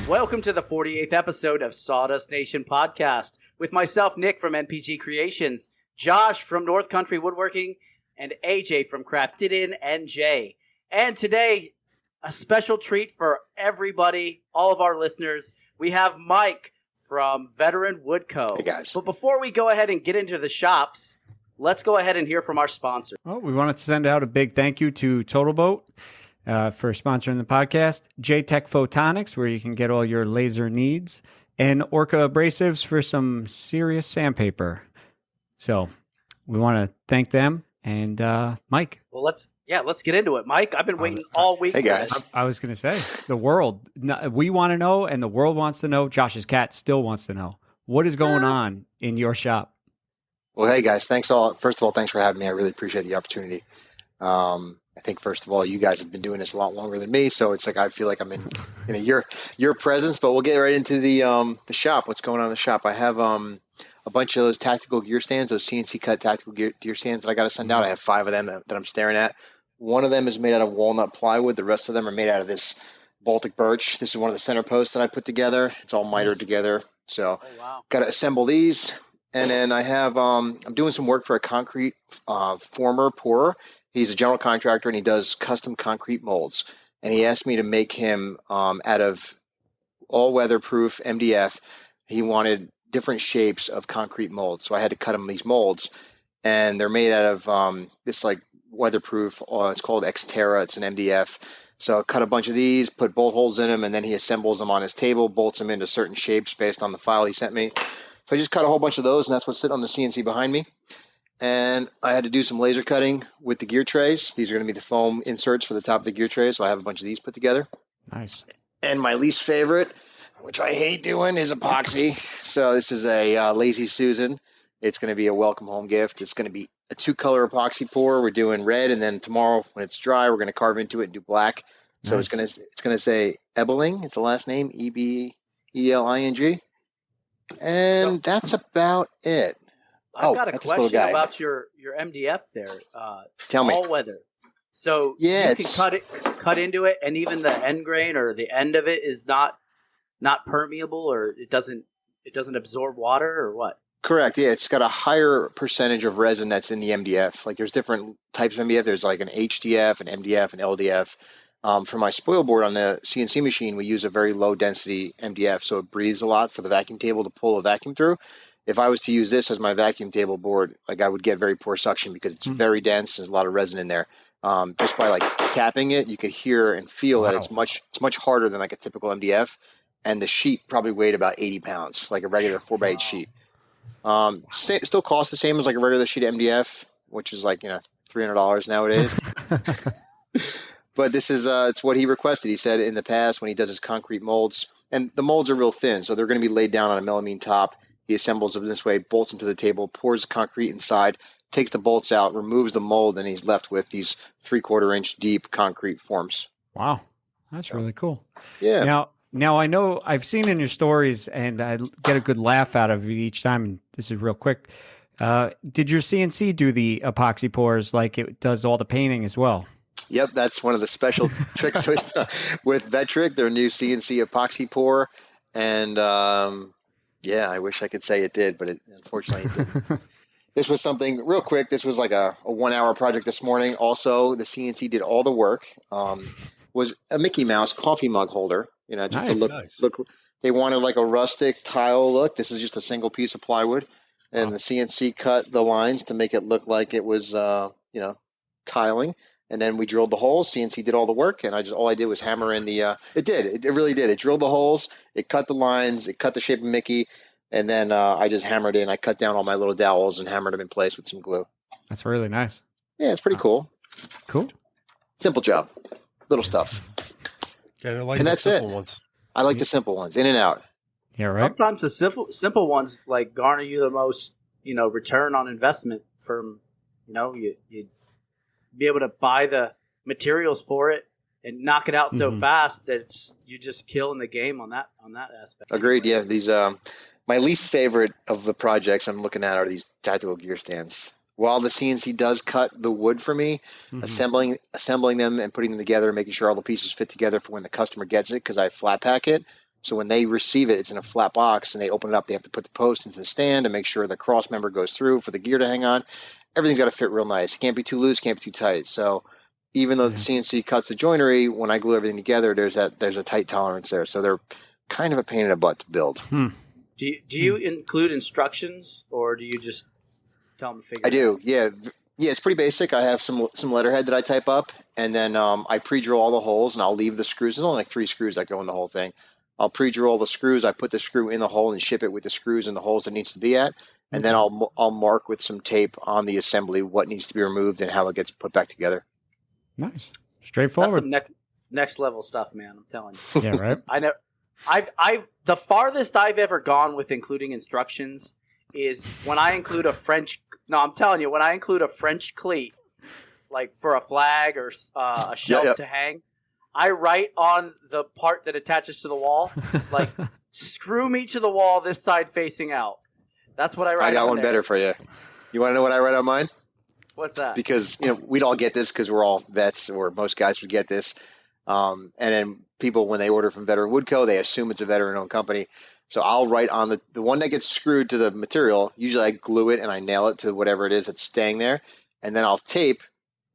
Welcome to the 48th episode of Sawdust Nation Podcast with myself, Nick from NPG Creations, Josh from North Country Woodworking, and AJ from Crafted In NJ. And today, a special treat for everybody, all of our listeners. We have Mike from Veteran Wood Co. Hey, guys. But before we go ahead and get into the shops, let's go ahead and hear from our sponsor. Well, we wanted to send out a big thank you to Totalboat for sponsoring the podcast, Jtechphotonics, where you can get all your laser needs, and Orca Abrasives for some serious sandpaper. So we want to thank them. And Mike. Well, let's get into it. Mike, I've been waiting all week. Hey, guys. I was going to say, the world, we want to know, and the world wants to know. Josh's cat still wants to know. What is going on in your shop? Well, hey, guys. First of all, thanks for having me. I really appreciate the opportunity. I think, first of all, you guys have been doing this a lot longer than me, so it's like I feel like I'm in your presence. But we'll get right into the shop. What's going on in the shop? I have a bunch of those tactical gear stands, those CNC cut tactical gear stands that I got to send out. I have 5 of them that I'm staring at. One of them is made out of walnut plywood. The rest of them are made out of this Baltic birch. This is one of the center posts that I put together. It's all mitered together. So got to assemble these. And then I have, I'm doing some work for a concrete former pourer. He's a general contractor and he does custom concrete molds. And he asked me to make him out of all weatherproof MDF. He wanted different shapes of concrete molds. So I had to cut him these molds, and they're made out of this like weatherproof. It's called Xterra. It's an MDF. So I cut a bunch of these, put bolt holes in them, and then he assembles them on his table, bolts them into certain shapes based on the file he sent me. So I just cut a whole bunch of those, and that's what's sitting on the CNC behind me. And I had to do some laser cutting with the gear trays. These are going to be the foam inserts for the top of the gear trays. So I have a bunch of these put together. Nice. And my least favorite, which I hate doing, is epoxy. So this is a Lazy Susan. It's going to be a welcome home gift. It's going to be a 2-color epoxy pour. We're doing red, and then tomorrow when it's dry, we're going to carve into it and do black. So nice. It's going to say Ebeling. It's the last name, Ebeling. And that's about it. I've got a question about your MDF there. Tell me. All weather. So you can cut into it, and even the end grain or the end of it is not permeable, or it doesn't absorb water, or what? Correct. Yeah, it's got a higher percentage of resin that's in the MDF. Like there's different types of MDF. There's like an HDF, an MDF, an LDF. For my spoil board on the CNC machine, we use a very low density MDF, so it breathes a lot for the vacuum table to pull a vacuum through. If I was to use this as my vacuum table board, like I would get very poor suction because it's very dense. There's a lot of resin in there. Just by like tapping it, you could hear and feel that it's much harder than like a typical MDF. And the sheet probably weighed about 80 pounds, like a regular 4x8 sheet. Still costs the same as like a regular sheet of MDF, which is like, $300 nowadays. But this is it's what he requested. He said in the past when he does his concrete molds, and the molds are real thin, so they're going to be laid down on a melamine top. He assembles them this way, bolts them to the table, pours the concrete inside, takes the bolts out, removes the mold, and he's left with these 3/4 inch deep concrete forms. Wow, that's really cool. Yeah. Now I know I've seen in your stories, and I get a good laugh out of it each time. And this is real quick. Did your CNC do the epoxy pours like it does all the painting as well? Yep, that's one of the special tricks with Vetric, their new CNC epoxy pour. And I wish I could say it did, but unfortunately it didn't. This was something real quick. This was like a 1-hour project this morning. Also, the CNC did all the work. Was a Mickey Mouse coffee mug holder. Just to look. They wanted like a rustic tile look. This is just a single piece of plywood, and the CNC cut the lines to make it look like it was, tiling. And then we drilled the holes. CNC did all the work, and all I did was hammer in the. It really did. It drilled the holes. It cut the lines. It cut the shape of Mickey, and then I just hammered in. I cut down all my little dowels and hammered them in place with some glue. That's really nice. Yeah, it's pretty cool. Cool. Simple job. Little stuff. Yeah, I like and the that's simple it. Ones. I like the simple ones, in and out. Yeah, right. Sometimes the simple ones like garner you the most, return on investment from, you be able to buy the materials for it and knock it out so fast that you just killing the game on that aspect. Agreed. Yeah, these my least favorite of the projects I'm looking at are these tactical gear stands. While the CNC does cut the wood for me, assembling them and putting them together, making sure all the pieces fit together for when the customer gets it, because I flat pack it. So when they receive it, it's in a flat box, and they open it up. They have to put the post into the stand and make sure the cross member goes through for the gear to hang on. Everything's got to fit real nice. It can't be too loose, can't be too tight. So even though the CNC cuts the joinery, when I glue everything together, there's a tight tolerance there. So they're kind of a pain in the butt to build. Do you include instructions, or do you just tell them to figure I it out? do, yeah. Yeah, it's pretty basic. I have some letterhead that I type up, and then I pre-drill all the holes, and I'll leave the screws. There's only like 3 screws that go in the whole thing. I'll pre-drill all the screws. I put the screw in the hole and ship it with the screws in the holes it needs to be at, and then I'll mark with some tape on the assembly what needs to be removed and how it gets put back together. Nice, straightforward. That's some next level stuff, man. I'm telling you. Yeah, right. I've the farthest I've ever gone with including instructions is when I include a French. No, I'm telling you, when I include a French cleat, like for a flag or a shelf to hang, I write on the part that attaches to the wall, like screw me to the wall this side facing out. That's what I write. I got on one there. better for you. You want to know what I write on mine? What's that? Because we'd all get this because we're all vets, or most guys would get this. And then people, when they order from Veteran Woodco, they assume it's a veteran-owned company. So I'll write on the one that gets screwed to the material. Usually I glue it and I nail it to whatever it is that's staying there. And then I'll tape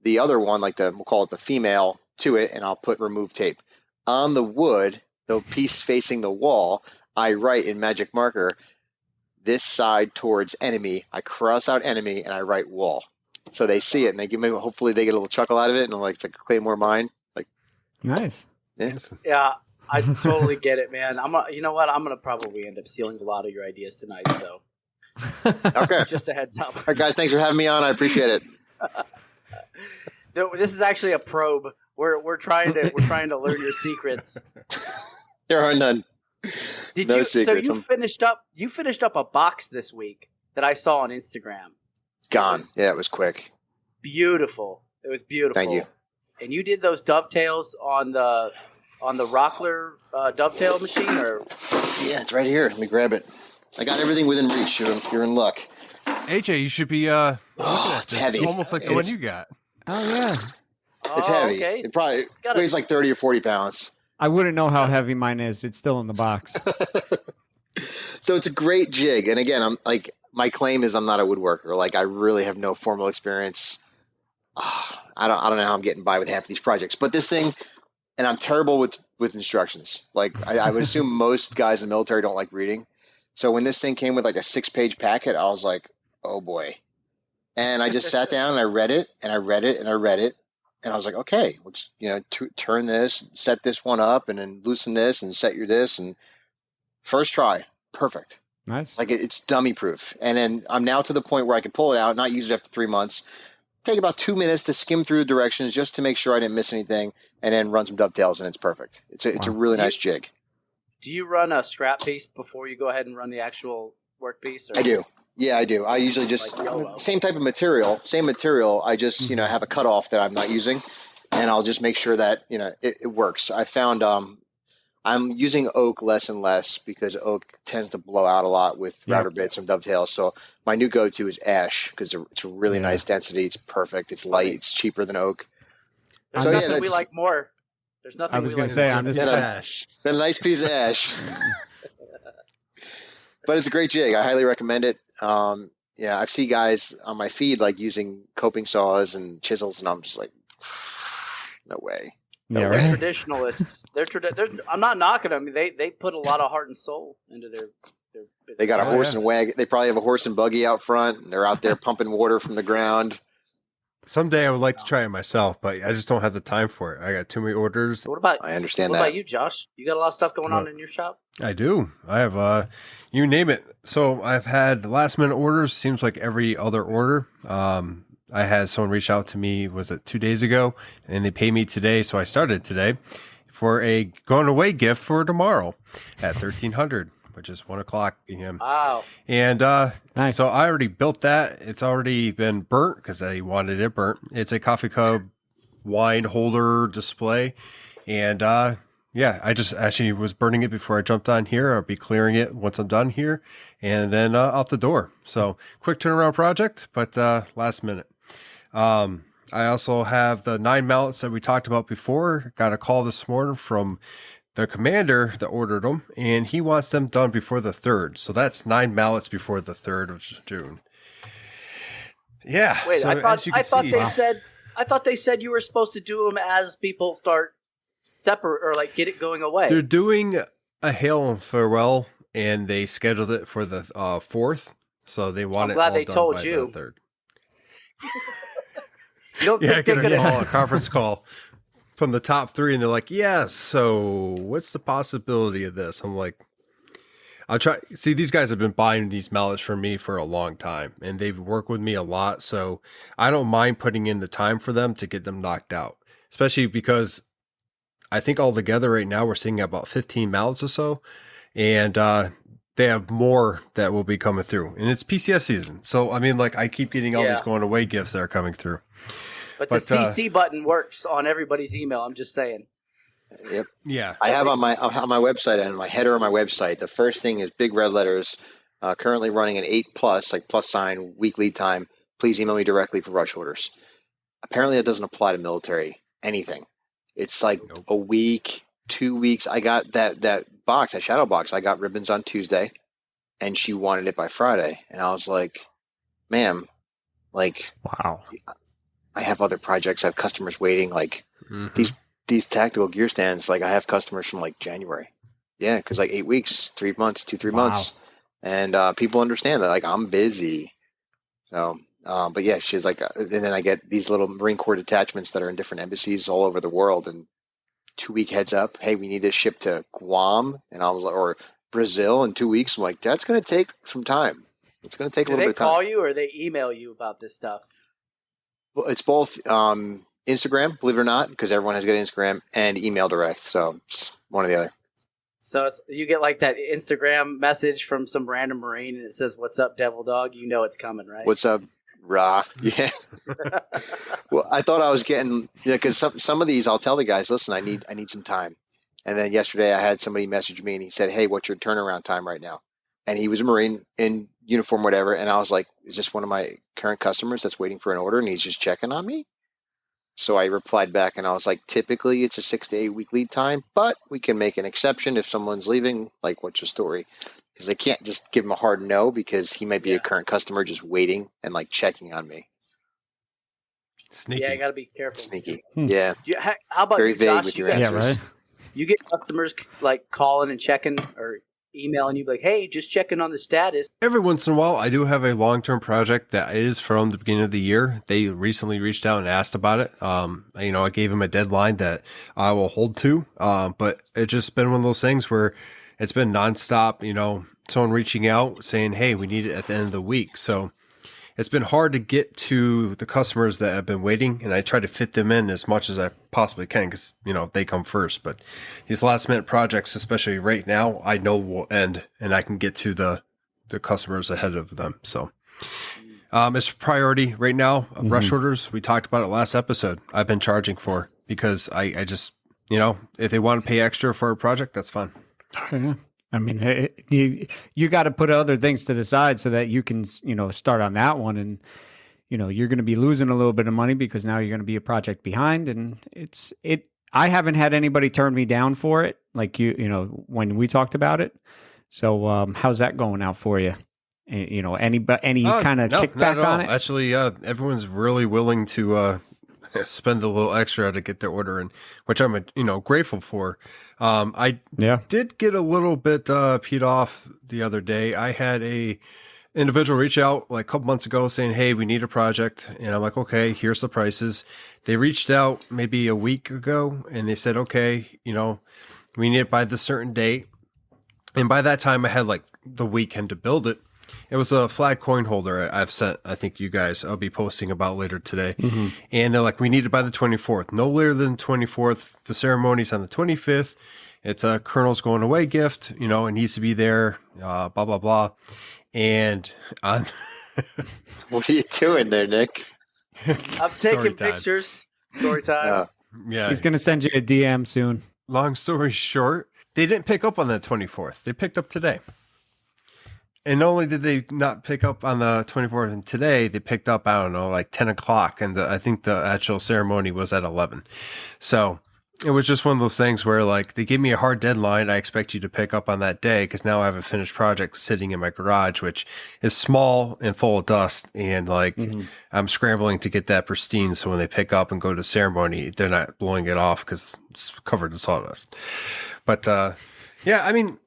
the other one, like we'll call it the female, to it, and I'll put remove tape. On the wood, the piece facing the wall, I write in magic marker, this side towards enemy. I cross out enemy and I write wall. So they see it and they give me, hopefully they get a little chuckle out of it, and I'm like, it's like Claymore Mine. Like, nice. Yeah, I totally get it, man. You know what? I'm gonna probably end up stealing a lot of your ideas tonight. So, okay, just a heads up. All right, guys, thanks for having me on. I appreciate it. This is actually a probe. We're trying to learn your secrets. There are none. Did no you? secrets. So you finished up a box this week that I saw on Instagram. Gone. It was quick. Beautiful. It was beautiful. Thank you. And you did those dovetails on the Rockler dovetail machine, or? Yeah, it's right here. Let me grab it. I got everything within reach. You're in luck. AJ, you should be looking at it's this. heavy. It's almost like the one you got. Oh yeah. It's heavy. Okay. It probably weighs like 30 or 40 pounds. I wouldn't know how heavy mine is. It's still in the box. So it's a great jig. And again, I'm like, my claim is I'm not a woodworker. Like, I really have no formal experience. I don't know how I'm getting by with half of these projects. But this thing, and I'm terrible with instructions. Like, I would assume most guys in the military don't like reading. So when this thing came with like a 6-page packet, I was like, oh boy. And I just sat down and I read it and I read it and I read it. And I was like, okay, let's, turn this, set this one up, and then loosen this and set your this. And first try, perfect. Nice. Like, it's dummy proof. And then I'm now to the point where I can pull it out, not use it after 3 months, take about 2 minutes to skim through the directions just to make sure I didn't miss anything, and then run some dovetails, and it's perfect. It's a really nice jig. Do you run a scrap piece before you go ahead and run the actual workpiece? I do. Yeah, I do. I usually just same type of material, same material. I just have a cutoff that I'm not using, and I'll just make sure that it works. I found I'm using oak less and less because oak tends to blow out a lot with router bits and dovetails. So my new go-to is ash because it's a really nice density. It's perfect. It's light. It's cheaper than oak. There's nothing we like more. There's nothing I was going to say on this ash. Than a nice piece of ash. But it's a great jig. I highly recommend it. I see guys on my feed like using coping saws and chisels, and I'm just like, no way. Yeah, They're right. traditionalists. I'm not knocking them. They put a lot of heart and soul into their They got a horse and wagon. They probably have a horse and buggy out front, and they're out there pumping water from the ground. Someday I would like to try it myself, but I just don't have the time for it. I got too many orders. I understand what that. about you, Josh? You got a lot of stuff going on in your shop? I do. I have, you name it. So I've had last minute orders, seems like every other order. I had someone reach out to me, was it 2 days ago, and they paid me today. So I started today for a going away gift for tomorrow at 1300, which is 1:00 p.m. Wow. And Nice. So I already built that. It's already been burnt because they wanted it burnt. It's a coffee cup wine holder display. And I just actually was burning it before I jumped on here. I'll be clearing it once I'm done here and then out the door. So quick turnaround project, but last minute. I also have the 9 mallets that we talked about before. Got a call this morning from the commander that ordered them, and he wants them done before the 3rd. So that's 9 mallets before the 3rd of June. Yeah. Wait, so I thought they said you were supposed to do them as people start separate or like get it going away. They're doing a hail and farewell, and they scheduled it for the 4th. So they want I'm it glad all they done told by you. the 3rd. You don't Yeah, I think they're get gonna a conference call from the top 3, and they're like, "Yeah, so what's the possibility of this?" I'm like, "I'll try." See, these guys have been buying these mallets for me for a long time, and they've worked with me a lot, so I don't mind putting in the time for them to get them knocked out. Especially because I think altogether right now we're seeing about 15 mallets or so, and they have more that will be coming through, and it's PCS season. So I mean, like, I keep getting all these going away gifts that are coming through. But the CC button works on everybody's email. I'm just saying. Yep. Yeah. I have on my website, and my header on my website, the first thing is big red letters, currently running an 8+, like plus sign, week lead time. Please email me directly for rush orders. Apparently that doesn't apply to military anything. It's like a week, 2 weeks. I got that box, that shadow box. I got ribbons on Tuesday, and she wanted it by Friday. And I was like, ma'am, like, wow. I have other projects. I have customers waiting. Like these tactical gear stands, like I have customers from like January. Yeah, because like 8 weeks, 3 months, 3 months. And people understand that, like, I'm busy. So, but yeah, she's like, and then I get these little Marine Corps detachments that are in different embassies all over the world, and 2 week heads up. Hey, we need this shipped to Guam, and I was like, or Brazil in 2 weeks. I'm like, that's going to take some time. It's going to take a little bit of time. Do they call you or they email you about this stuff? Well, it's both Instagram, believe it or not, because everyone has got Instagram, and email direct. So it's one or the other. So it's you get like that Instagram message from some random Marine, and it says, "What's up, Devil Dog?" You know it's coming, right? What's up, Rah? Yeah. Well, I thought I was getting, because some of these, I'll tell the guys, listen, I need some time. And then yesterday I had somebody message me, and he said, hey, what's your turnaround time right now? And he was a Marine in uniform, whatever. And I was like, is this one of my current customers that's waiting for an order, and he's just checking on me? So I replied back, and I was like, typically it's a 6 to 8 week lead time, but we can make an exception if someone's leaving. Like, what's your story? Because I can't just give him a hard no, because he might be a current customer just waiting and like checking on me. Sneaky. Yeah, you got to be careful. Sneaky. Yeah. How about Very you, vague Josh? with You your get, answers. right. you get customers like calling and checking or emailing you like, hey, just checking on the status. Every once in a while, I do have a long-term project that is from the beginning of the year. They recently reached out and asked about it. I gave them a deadline that I will hold to. But it's just been one of those things where it's been nonstop, someone reaching out saying, hey, we need it at the end of the week. So it's been hard to get to the customers that have been waiting, and I try to fit them in as much as I possibly can because, they come first. But these last minute projects, especially right now, I know will end, and I can get to the customers ahead of them. So it's priority right now. Rush orders, we talked about it last episode, I've been charging for because I just, if they want to pay extra for a project, that's fine. Yeah. I mean, you got to put other things to the side so that you can, start on that one. And, you're going to be losing a little bit of money because now you're going to be a project behind. And I haven't had anybody turn me down for it. Like when we talked about it. So how's that going out for you? Any kind of kickback on it? Actually, everyone's really willing to, spend a little extra to get their order in, which I'm, grateful for. I did get a little bit peed off the other day. I had a individual reach out like a couple months ago saying, hey, we need a project. And I'm like, okay, here's the prices. They reached out maybe a week ago and they said, okay, we need it by this certain date. And by that time I had like the weekend to build it. It was a flag coin holder I've sent, I think you guys, I'll be posting about later today. Mm-hmm. And they're like, we need it by the 24th. No later than the 24th. The ceremony's on the 25th. It's a Colonel's going away gift. It needs to be there, blah, blah, blah. And what are you doing there, Nick? I'm taking pictures. Story time. Yeah. He's going to send you a DM soon. Long story short, they didn't pick up on the 24th. They picked up today. And not only did they not pick up on the 24th and today, they picked up, I don't know, like 10 o'clock. And I think the actual ceremony was at 11. So It was just one of those things where, like, they give me a hard deadline. I expect you to pick up on that day because now I have a finished project sitting in my garage, which is small and full of dust. And, like, I'm scrambling to get that pristine so when they pick up and go to ceremony, they're not blowing it off because it's covered in sawdust. But, yeah, I mean,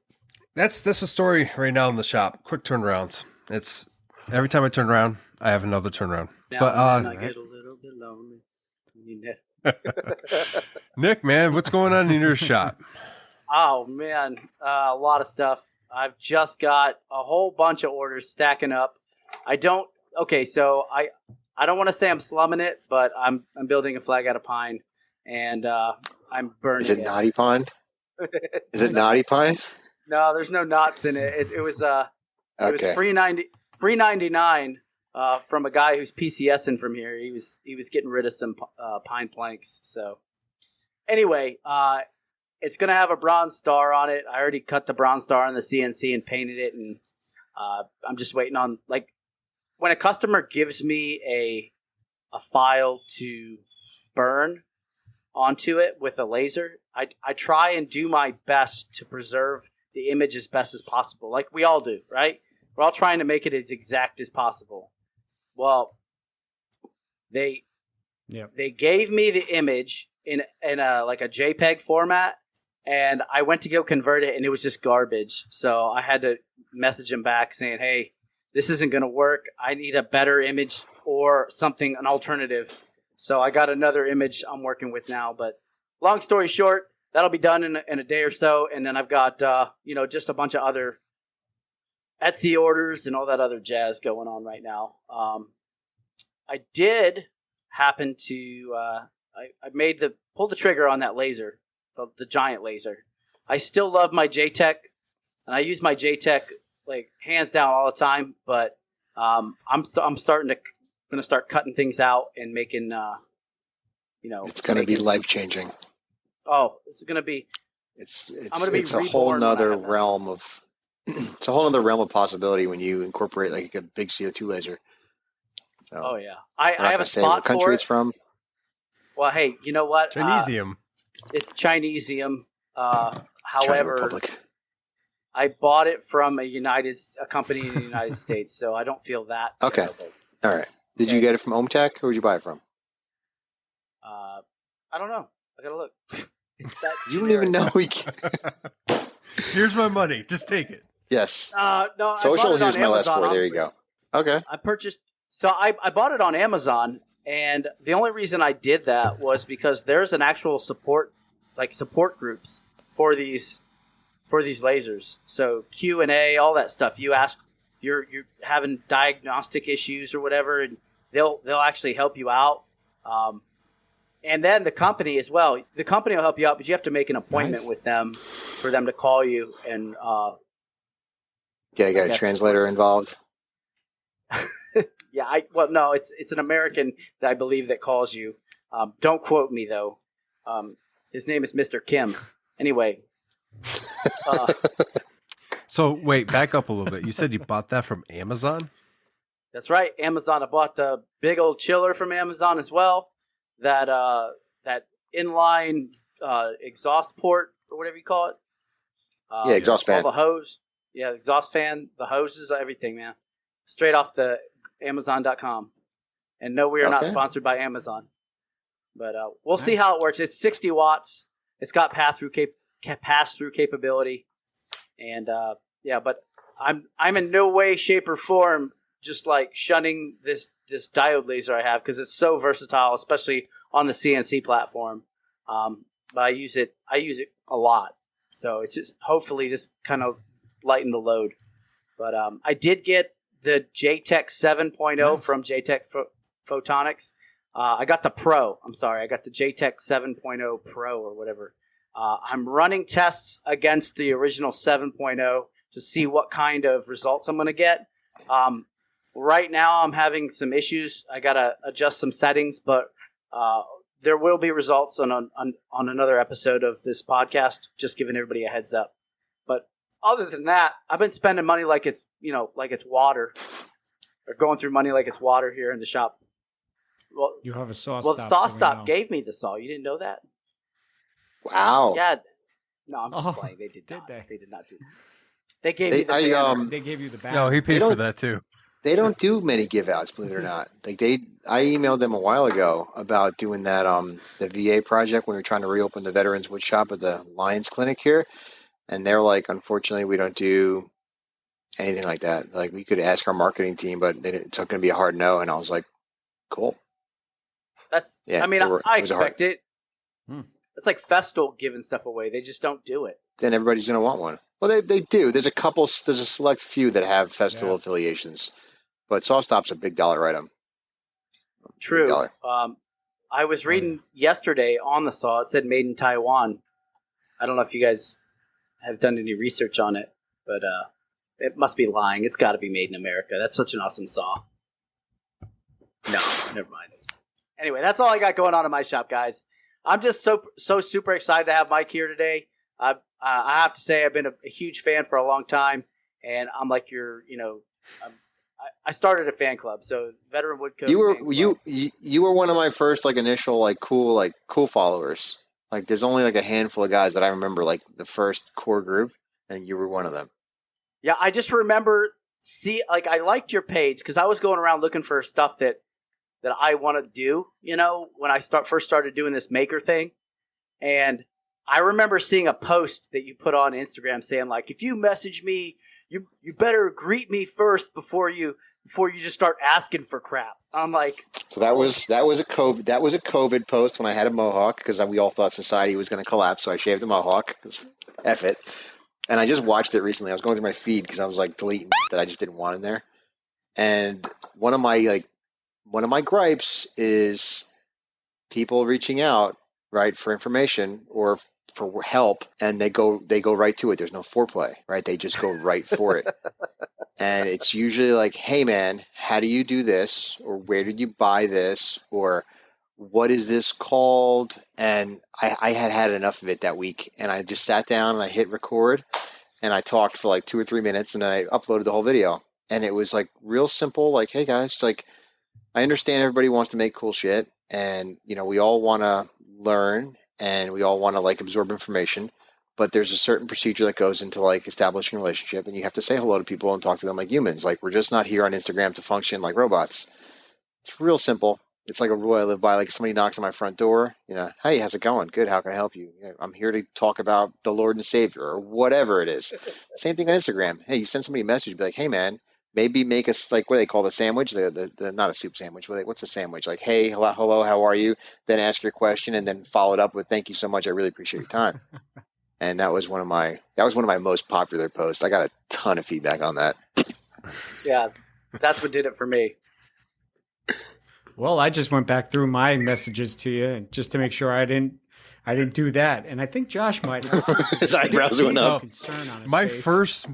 that's the story right now in the shop. Quick turnarounds. It's every time I turn around, I have another turnaround. Now But, and then I get a little bit lonely. Nick, man, what's going on in your shop? Oh man, a lot of stuff. I've just got a whole bunch of orders stacking up. So I don't want to say I'm slumming it, but I'm building a flag out of pine, and I'm burning. Is it knotty pine? Is it knotty pine? No, there's no knots in it. It was Okay. free $3.99 from a guy who's PCSing from here. He was getting rid of some pine planks. So anyway, it's gonna have a bronze star on it. I already cut the bronze star on the CNC and painted it, and I'm just waiting on, like, when a customer gives me a file to burn onto it with a laser, I try and do my best to preserve the image as best as possible, like we all do, right? We're all trying to make it as exact as possible. Well, they gave me the image in a like a JPEG format, and I went to go convert it, and it was just garbage. So I had to message them back saying, "Hey, this isn't going to work. I need a better image or something, an alternative." So I got another image I'm working with now. But long story short, that'll be done in a day or so, and then I've got just a bunch of other Etsy orders and all that other jazz going on right now. I did happen to I pulled the trigger on that laser, the giant laser. I still love my Jtech, and I use my Jtech like hands down all the time. But I'm going to start cutting things out and making it's going to be life changing. Oh, it's going to be. It's a whole nother realm of. It's a whole other realm of possibility when you incorporate like a big CO2 laser. So, oh yeah, I have a spot what country for it. It's from. Well, hey, you know what? Chinesium. It's Chinesium. China However, Republic. I bought it from a company in the United States, so I don't feel that. Okay. terrible. All right. Did you get it from OMTech, or did you buy it from? I don't know. I gotta look. It's that You don't even know. Here's my money. Just take it. Yes. No. Social. I bought it Here's on my Amazon, last four. There honestly. you go. Okay. I purchased. So I bought it on Amazon, and the only reason I did that was because there's an actual support groups for these lasers. So Q&A, all that stuff. You ask, you're having diagnostic issues or whatever, and they'll actually help you out. And then the company as well. The company will help you out, but you have to make an appointment with them for them to call you and. Yeah, you got a translator involved. Yeah, no, it's an American that I believe that calls you. Don't quote me though. His name is Mr. Kim. Anyway. So wait, back up a little bit. You said you bought that from Amazon? That's right, Amazon. I bought the big old chiller from Amazon as well. That inline exhaust port or whatever you call it. Yeah, exhaust fan. All the hose. Yeah, exhaust fan, the hoses, everything, man. Straight off the Amazon.com. And no, we are not sponsored by Amazon. But we'll see how it works. It's 60 watts. It's got pass-through capability. And but I'm in no way, shape, or form just like shunning this diode laser I have because it's so versatile, especially on the CNC platform. But I use it a lot. So it's just hopefully this kind of lighten the load. But I did get the Jtech 7.0 from Jtechphotonics. I got the Pro. I'm sorry. I got the Jtech 7.0 Pro or whatever. I'm running tests against the original 7.0 to see what kind of results I'm going to get. Right now, I'm having some issues. I got to adjust some settings, but there will be results on another episode of this podcast, just giving everybody a heads up. But other than that, I've been spending money like it's water, or going through money like it's water here in the shop. Well, you have a saw. Well, Sawdust gave me the saw. You didn't know that? Wow. Yeah. No, I'm just Oh, playing. They did not. they? They did not do that. They gave me the banner. They gave you the banner. No, he paid don't- for that too. They don't do many give outs, believe it or not. I emailed them a while ago about doing that the VA project when we were trying to reopen the Veterans Wood Shop at the Lions Clinic here, and they're like, unfortunately, we don't do anything like that. Like, we could ask our marketing team, but it's going to be a hard no. And I was like, cool. That's. Yeah, I mean, it was I a hard- expect it. It's like Festal giving stuff away. They just don't do it. Then everybody's going to want one. Well, they do. There's a select few that have festival affiliations, but Sawstop's a big dollar item. True. $1. I was reading yesterday on the saw. It said made in Taiwan. I don't know if you guys have done any research on it, but it must be lying. It's got to be made in America. That's such an awesome saw. No, never mind. Anyway, that's all I got going on in my shop, guys. I'm just so super excited to have Mike here today. I have to say I've been a huge fan for a long time, and I'm like I started a fan club, so Veteran Wood Code. You were one of my first initial cool followers. Like, there's only a handful of guys that I remember, the first core group, and you were one of them. Yeah, I just remember I liked your page because I was going around looking for stuff that I want to do, when I first started doing this maker thing. And I remember seeing a post that you put on Instagram saying, if you message me, you better greet me first before you just start asking for crap. I'm like, so that was a COVID post when I had a mohawk, because we all thought society was going to collapse. So I shaved the mohawk. F it. And I just watched it recently. I was going through my feed because I was deleting that I just didn't want in there. And one of my gripes is people reaching out, right, for information or for help, and they go right to it. There's no foreplay, right? They just go right for it. And it's usually hey man, how do you do this? Or where did you buy this? Or what is this called? And I had enough of it that week, and I just sat down and I hit record, and I talked for 2 or 3 minutes, and then I uploaded the whole video. And it was real simple, hey guys, I understand everybody wants to make cool shit, and we all want to learn, and we all want to absorb information, but there's a certain procedure that goes into establishing a relationship, and you have to say hello to people and talk to them like humans. We're just not here on Instagram to function like robots. It's real simple. It's a rule I live by. Somebody knocks on my front door, hey, how's it going? Good. How can I help you? I'm here to talk about the Lord and Savior or whatever it is. Same thing on Instagram. Hey, you send somebody a message, be like, hey man, maybe make us what do they call the sandwich? The not a soup sandwich. What's the sandwich? Hey, hello, how are you? Then ask your question, and then follow it up with thank you so much. I really appreciate your time. And that was one of my most popular posts. I got a ton of feedback on that. yeah, that's what did it for me. Well, I just went back through my messages to you just to make sure I didn't do that, and I think Josh might have. His eyebrows went up. My first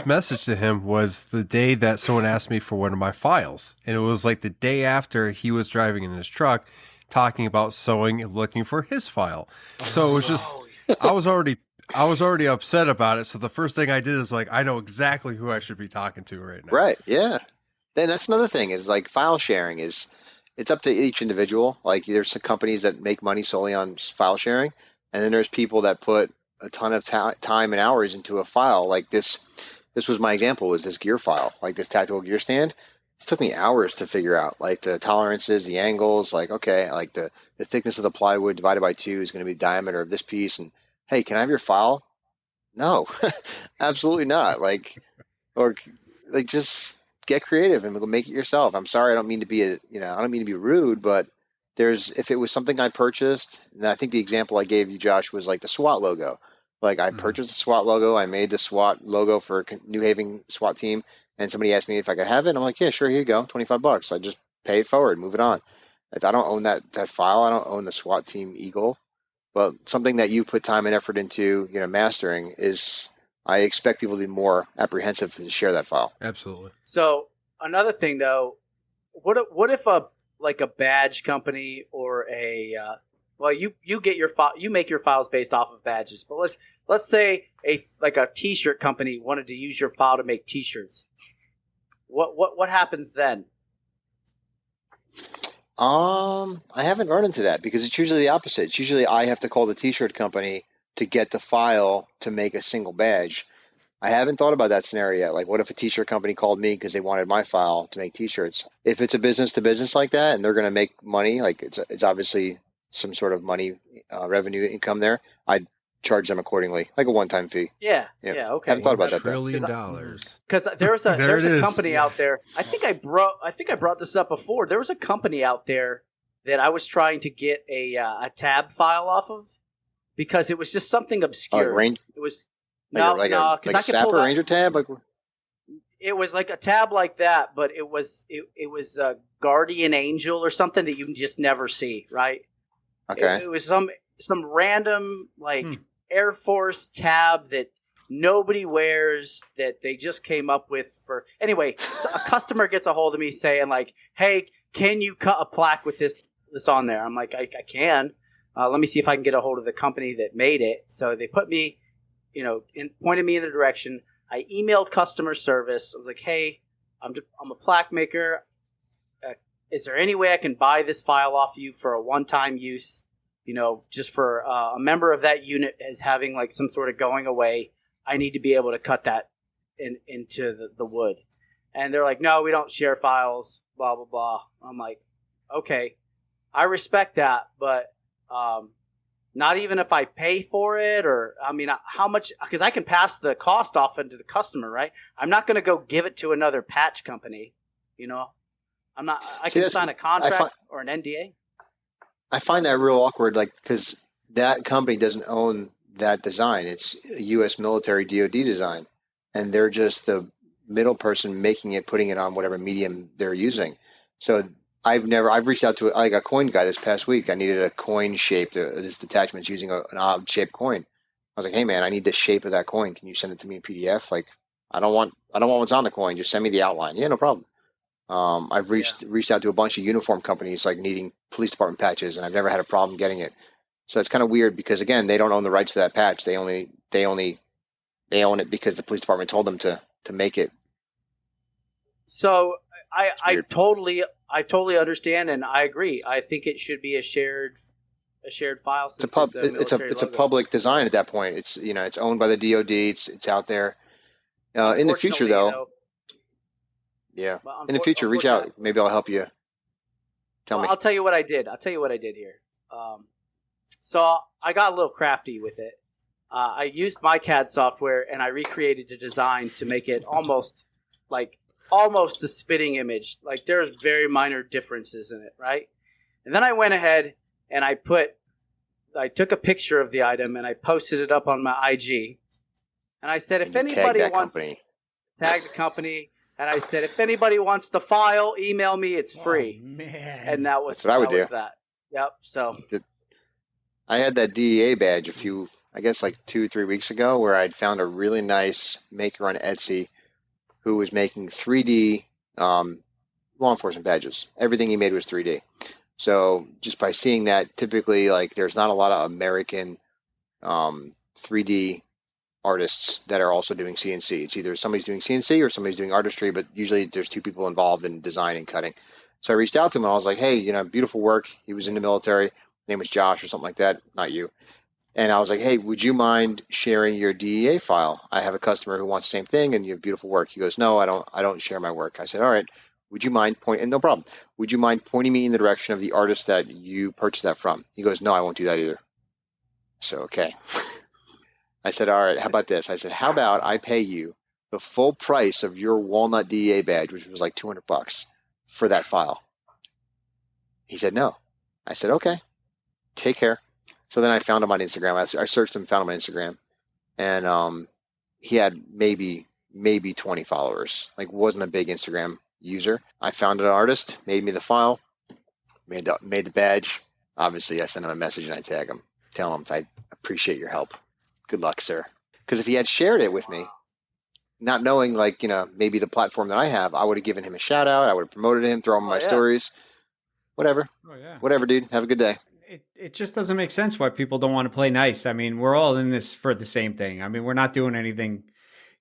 message to him was the day that someone asked me for one of my files, and it was the day after he was driving in his truck, talking about sewing and looking for his file. So it was just, I was already upset about it. So the first thing I did is I know exactly who I should be talking to right now. Right. Yeah. Then that's another thing is file sharing is. It's up to each individual. There's some companies that make money solely on file sharing, and then there's people that put a ton of time and hours into a file. This was my example, was this gear file, this tactical gear stand. It took me hours to figure out, the tolerances, the angles, the thickness of the plywood divided by 2 is going to be the diameter of this piece. And hey, can I have your file? No, absolutely not. Just get creative and make it yourself. I'm sorry, I don't mean to be rude, but if it was something I purchased, and I think the example I gave you, Josh, was the SWAT logo. I purchased the SWAT logo, I made the SWAT logo for New Haven SWAT team, and somebody asked me if I could have it. I'm like, yeah, sure, here you go, $25. I just pay it forward, move it on. I don't own that file. I don't own the SWAT team Eagle, but something that you put time and effort into, mastering is. I expect people to be more apprehensive to share that file. Absolutely. So another thing, though, what if a badge company or you get your file, you make your files based off of badges, but let's say a t-shirt company wanted to use your file to make t-shirts. What happens then? I haven't run into that because it's usually the opposite. It's usually I have to call the t-shirt company to get the file to make a single badge. I haven't thought about that scenario yet. Like, what if a t-shirt company called me because they wanted my file to make t-shirts? If it's a business to business like that and they're going to make money, like it's obviously some sort of money, revenue income there, I'd charge them accordingly, like a one-time fee. Yeah. Yeah. Yeah. Okay. Haven't thought about that though. $1 trillion. Because there's There it a is. company out there. I think I brought this up before. There was a company out there that I was trying to get a tab file off of because it was just something obscure. It was like a Sapper Ranger tab. Like, it was like a tab like that, but it was a Guardian Angel or something that you just never see, right? okay. It was some random Air Force tab that nobody wears that they just came up with for anyway. So a customer gets a hold of me saying like, "Hey, can you cut a plaque with this on there?" I'm like, I can. Let me see if I can get a hold of the company that made it. So they put me, pointed me in the direction. I emailed customer service. I was like, "Hey, I'm a plaque maker. Is there any way I can buy this file off you for a one-time use? Just for a member of that unit is having like some sort of going away. I need to be able to cut that into the wood." And they're like, "No, we don't share files, blah, blah, blah." I'm like, okay, I respect that, but not even if I pay for it how much, because I can pass the cost off into the customer, right? I'm not going to go give it to another patch company, I'm not, can sign a contract or an NDA. I find that real awkward, like, because that company doesn't own that design. It's a U.S. military DoD design, and they're just the middle person making it, putting it on whatever medium they're using. So I've reached out to a coin guy this past week. I needed a coin shape. This detachment's using an odd shaped coin. I was like, "Hey man, I need the shape of that coin. Can you send it to me in PDF? Like, I don't want what's on the coin. Just send me the outline." Yeah, no problem. I've reached out to a bunch of uniform companies like needing police department patches, and I've never had a problem getting it. So it's kind of weird because again, they don't own the rights to that patch. They own it because the police department told them to make it. So I totally understand and I agree. I think it should be a shared file. It's a public design at that point. It's owned by the DoD. It's out there. In the future though. Yeah. In the future, reach out. Maybe I'll help you. Tell me. I'll tell you what I did. Here. So I got a little crafty with it. I used my CAD software and I recreated the design to make it almost a spitting image. Like there's very minor differences in it, right? And then I went ahead and I took a picture of the item and I posted it up on my IG. And I said, if anybody wants to tag the company. And I said, if anybody wants the file, email me. It's free. Oh, man. And that's what I would do. Yep. So I had that DEA badge like 2-3 weeks ago, where I'd found a really nice maker on Etsy who was making 3D law enforcement badges. Everything he made was 3D. So just by seeing that, typically there's not a lot of American 3D artists that are also doing CNC. It's either somebody's doing CNC or somebody's doing artistry, but usually there's two people involved in design and cutting. So I reached out to him and I was like, "Hey, beautiful work." He was in the military. His name was Josh or something like that. Not you. And I was like, "Hey, would you mind sharing your DEA file? I have a customer who wants the same thing and you have beautiful work." He goes, "No, I don't share my work." I said, "All right, would you mind no problem. Would you mind pointing me in the direction of the artist that you purchased that from?" He goes, "No, I won't do that either." So, okay. I said, "All right, how about this?" I said, "How about I pay you the full price of your walnut DEA badge, which was like $200 for that file?" He said, "No." I said, "Okay, take care." So then I found him on Instagram. I searched him, found him on Instagram, and he had maybe 20 followers. Wasn't a big Instagram user. I found an artist, made me the file, made the badge. Obviously, I sent him a message and I tag him, tell him I appreciate your help. Good luck, sir. Because if he had shared it with me, not knowing maybe the platform that I have, I would have given him a shout out. I would have promoted him, thrown him my stories, whatever. Oh yeah. Whatever, dude. Have a good day. It just doesn't make sense why people don't want to play nice. I mean, we're all in this for the same thing. I mean, we're not doing anything.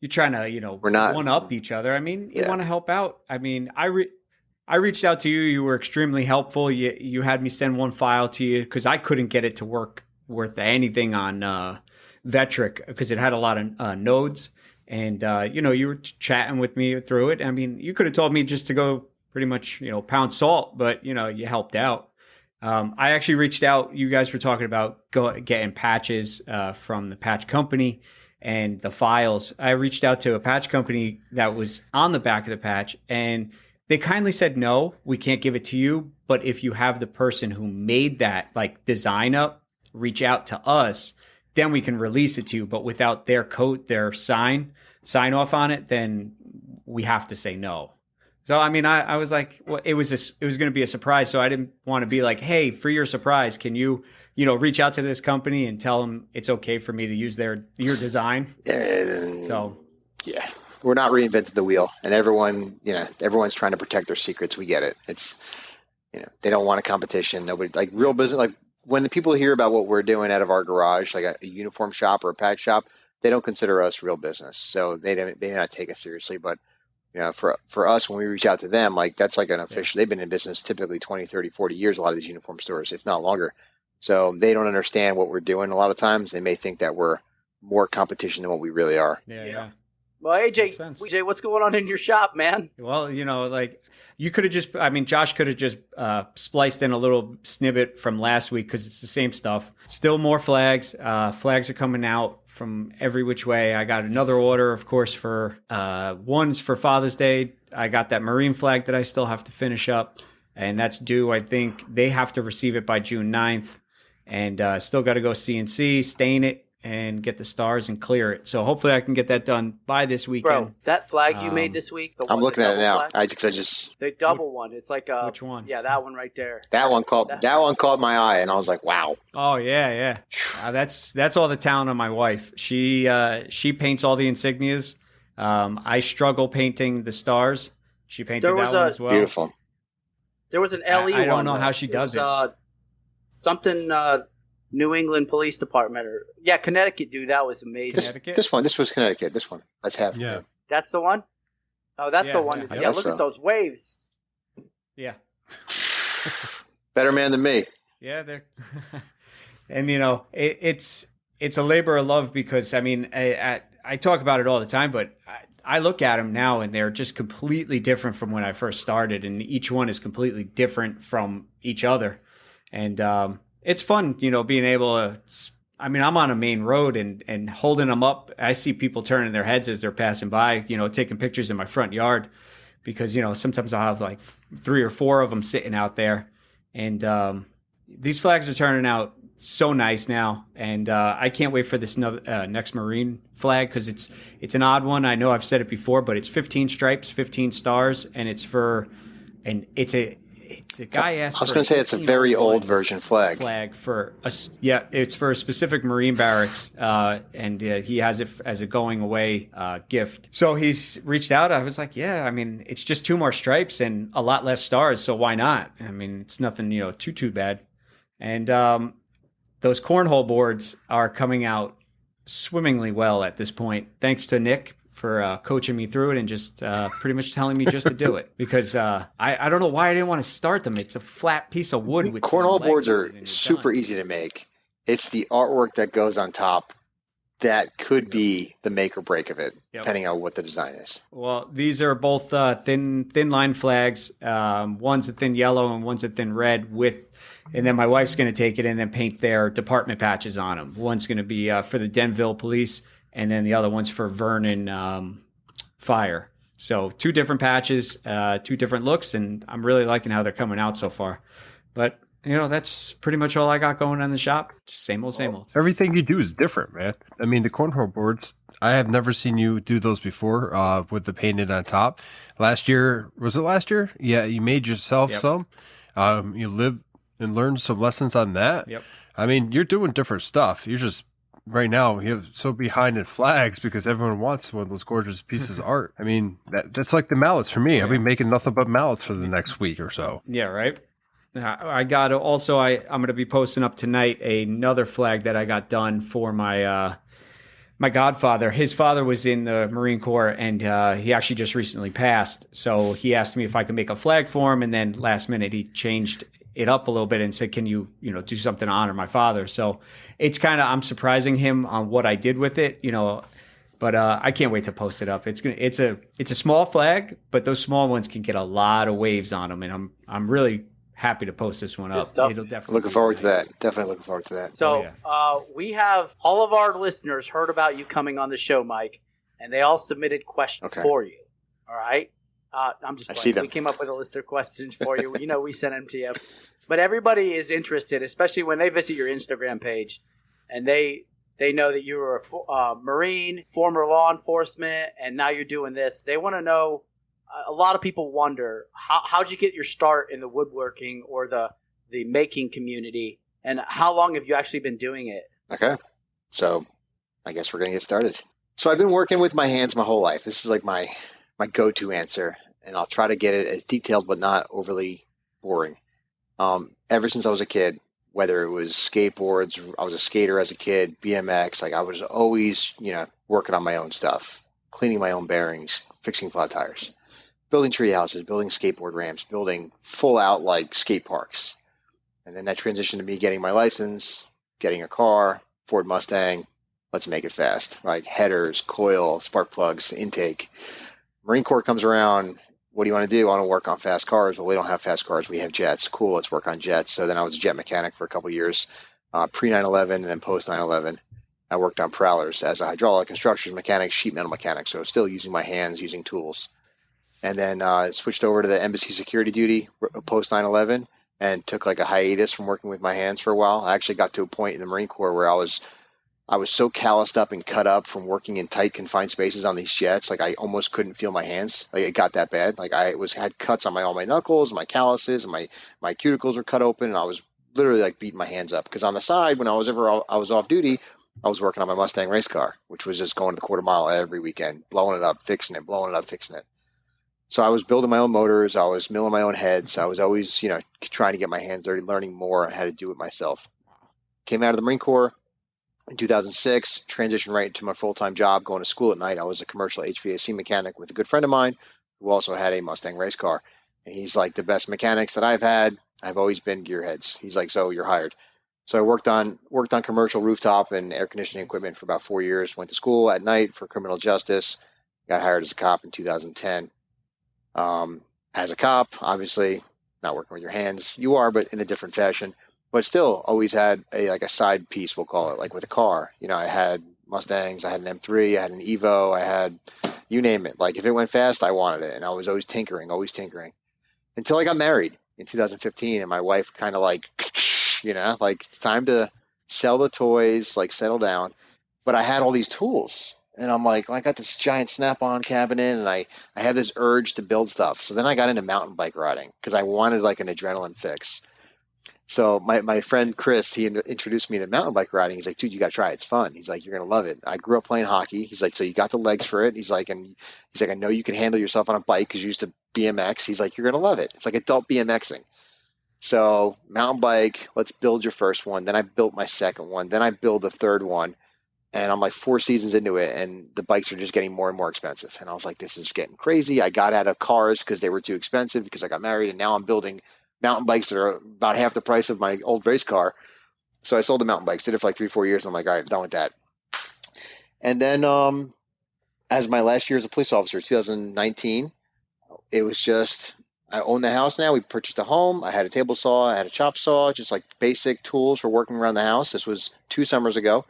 You're trying to, we're not one up each other. I mean, you want to help out. I mean, I I reached out to you. You were extremely helpful. You had me send one file to you because I couldn't get it to work worth anything on Vectric because it had a lot of nodes. And, you were chatting with me through it. I mean, you could have told me just to go pretty much, pound salt, but, you helped out. I actually reached out. You guys were talking about getting patches from the patch company and the files. I reached out to a patch company that was on the back of the patch, and they kindly said, no, we can't give it to you. But if you have the person who made that design up, reach out to us, then we can release it to you. But without their code, their sign off on it, then we have to say no. So, I mean, I was like, well, it was going to be a surprise. So I didn't want to be like, hey, for your surprise, can you, reach out to this company and tell them it's okay for me to use your design? So, yeah, we're not reinventing the wheel, and everyone's trying to protect their secrets. We get it. It's, they don't want a competition. Nobody real business. When the people hear about what we're doing out of our garage, like a uniform shop or a patch shop, they don't consider us real business. So they may not take us seriously, but for us, when we reach out to them, that's like an official, they've been in business typically 20, 30, 40 years, a lot of these uniform stores, if not longer. So they don't understand what we're doing. A lot of times they may think that we're more competition than what we really are. Yeah. Well, AJ, what's going on in your shop, man? Well, you could have Josh could have just spliced in a little snippet from last week because it's the same stuff. Still more flags. Flags are coming out from every which way. I got another order, of course, for one's for Father's Day. I got that marine flag that I still have to finish up, and that's due. I think they have to receive it by June 9th, and still got to go CNC, stain it, and get the stars and clear it. So hopefully I can get that done by this weekend. Bro, that flag you made this week, I'm looking at it now. Flag, the double one. It's like which one? Yeah, that one right there. That one caught my eye, and I was like, wow. Oh yeah. That's all the talent of my wife. She paints all the insignias. I struggle painting the stars. She painted that one as well. Beautiful. There was an LE one. I don't know how she does it. Something New England Police Department Connecticut, dude. That was amazing. Connecticut? This was Connecticut. This one. Let's have. Yeah. That's the one? Oh, that's the one. Yeah, look at those waves. Yeah. Better man than me. Yeah, they're and it's a labor of love because I talk about it all the time, but I look at them now and they're just completely different from when I first started, and each one is completely different from each other. And it's fun, being able to, I'm on a main road and holding them up. I see people turning their heads as they're passing by, taking pictures in my front yard because, sometimes I'll have 3 or 4 of them sitting out there. And these flags are turning out so nice now. And I can't wait for this next marine flag because it's an odd one. I know I've said it before, but it's 15 stripes, 15 stars, and the guy asked. I was going to say it's a very old version flag. It's for a specific Marine barracks, and he has it as a going away gift. So he's reached out. I was like, it's just 2 more stripes and a lot less stars, so why not? It's nothing too bad. And those cornhole boards are coming out swimmingly well at this point, thanks to Nick for coaching me through it and just pretty much telling me just to do it because I don't know why I didn't want to start them. It's a flat piece of wood. With cornhole boards are super easy to make. It's the artwork that goes on top that could be the make or break of it, depending on what the design is. Well, these are both thin line flags. One's a thin yellow and one's a thin red and then my wife's going to take it and then paint their department patches on them. One's going to be for the Denville Police, and then the other one's for Vernon Fire. So 2 different patches, 2 different looks, and I'm really liking how they're coming out so far. But, that's pretty much all I got going on in the shop. Just same old. Everything you do is different, man. The cornhole boards, I have never seen you do those before with the painted on top. Was it last year? Yeah, you made yourself some. You lived and learned some lessons on that. Yep. You're doing different stuff. You're just... Right now, you're so behind in flags because everyone wants one of those gorgeous pieces of art. That's like the mallets for me. Yeah. I'll be making nothing but mallets for the next week or so. Yeah, right. I got also. I'm going to be posting up tonight another flag that I got done for my my godfather, his father was in the Marine Corps, and he actually just recently passed. So he asked me if I could make a flag for him, and then last minute he changed it up a little bit and said, "Can you do something to honor my father?" So it's kind of, I'm surprising him on what I did with it, But I can't wait to post it up. It's a small flag, but those small ones can get a lot of waves on them, and I'm really happy to post this one up. It'll definitely looking forward to that. Definitely looking forward to that. So we have all of our listeners heard about you coming on the show, Mike, and they all submitted questions for you. All right. I'm just playing. We came up with a list of questions for you. We sent them to you, but everybody is interested, especially when they visit your Instagram page, and they know that you were a Marine, former law enforcement, and now you're doing this. They want to know, a lot of people wonder, how'd you get your start in the woodworking or the making community, and how long have you actually been doing it? Okay. So I guess we're going to get started. So I've been working with my hands my whole life. This is like my go-to answer, and I'll try to get it as detailed but not overly boring. Ever since I was a kid, whether it was skateboards, I was a skater as a kid, BMX, like I was always, working on my own stuff, cleaning my own bearings, fixing flat tires, building tree houses, building skateboard ramps, building full out like skate parks. And then that transitioned to me getting my license, getting a car, Ford Mustang. Let's make it fast, right? Headers, coil, spark plugs, intake. Marine Corps comes around. What do you want to do? I want to work on fast cars. Well, we don't have fast cars. We have jets. Cool. Let's work on jets. So then I was a jet mechanic for a couple of years, pre 9/11 and then post 9/11. I worked on prowlers as a hydraulic and structures mechanic, sheet metal mechanic. So still using my hands, using tools. And then switched over to the embassy security duty post 9/11 and took like a hiatus from working with my hands for a while. I actually got to a point in the Marine Corps where I was so calloused up and cut up from working in tight confined spaces on these jets. Like I almost couldn't feel my hands. Like it got that bad. Like I had cuts on all my knuckles, my calluses, and my cuticles were cut open. And I was literally like beating my hands up. Cause on the side, when I was off duty, I was working on my Mustang race car, which was just going to the quarter mile every weekend, blowing it up, fixing it, blowing it up, fixing it. So I was building my own motors. I was milling my own heads. I was always, trying to get my hands dirty, learning more on how to do it myself. Came out of the Marine Corps in 2006, transitioned right into my full-time job, going to school at night. I was a commercial HVAC mechanic with a good friend of mine who also had a Mustang race car. And he's like, the best mechanics that I've had, I've always been gearheads. He's like, so you're hired. So I worked on commercial rooftop and air conditioning equipment for about 4 years, went to school at night for criminal justice, got hired as a cop in 2010. As a cop, obviously not working with your hands, you are, but in a different fashion. But still always had a side piece, we'll call it, like with a car. I had Mustangs, I had an M3, I had an Evo, I had, you name it. Like if it went fast, I wanted it. And I was always tinkering until I got married in 2015. And my wife kind of like, it's time to sell the toys, like settle down. But I had all these tools. And I'm like, I got this giant Snap-on cabinet and I have this urge to build stuff. So then I got into mountain bike riding because I wanted like an adrenaline fix. So my friend Chris, he introduced me to mountain bike riding. He's like, dude, you got to try it. It's fun. He's like, you're going to love it. I grew up playing hockey. He's like, so you got the legs for it. He's like, I know you can handle yourself on a bike because you used to BMX. He's like, you're going to love it. It's like adult BMXing. So mountain bike, let's build your first one. Then I built my second one. Then I built the third one. And I'm like 4 seasons into it, and the bikes are just getting more and more expensive. And I was like, this is getting crazy. I got out of cars because they were too expensive because I got married, and now I'm building mountain bikes that are about half the price of my old race car. So I sold the mountain bikes, did it for like 3-4 years, and I'm like, all right, I'm done with that. And then as my last year as a police officer, 2019, it was just, I own the house now. We purchased a home. I had a table saw. I had a chop saw, just like basic tools for working around the house. This was 2 summers ago.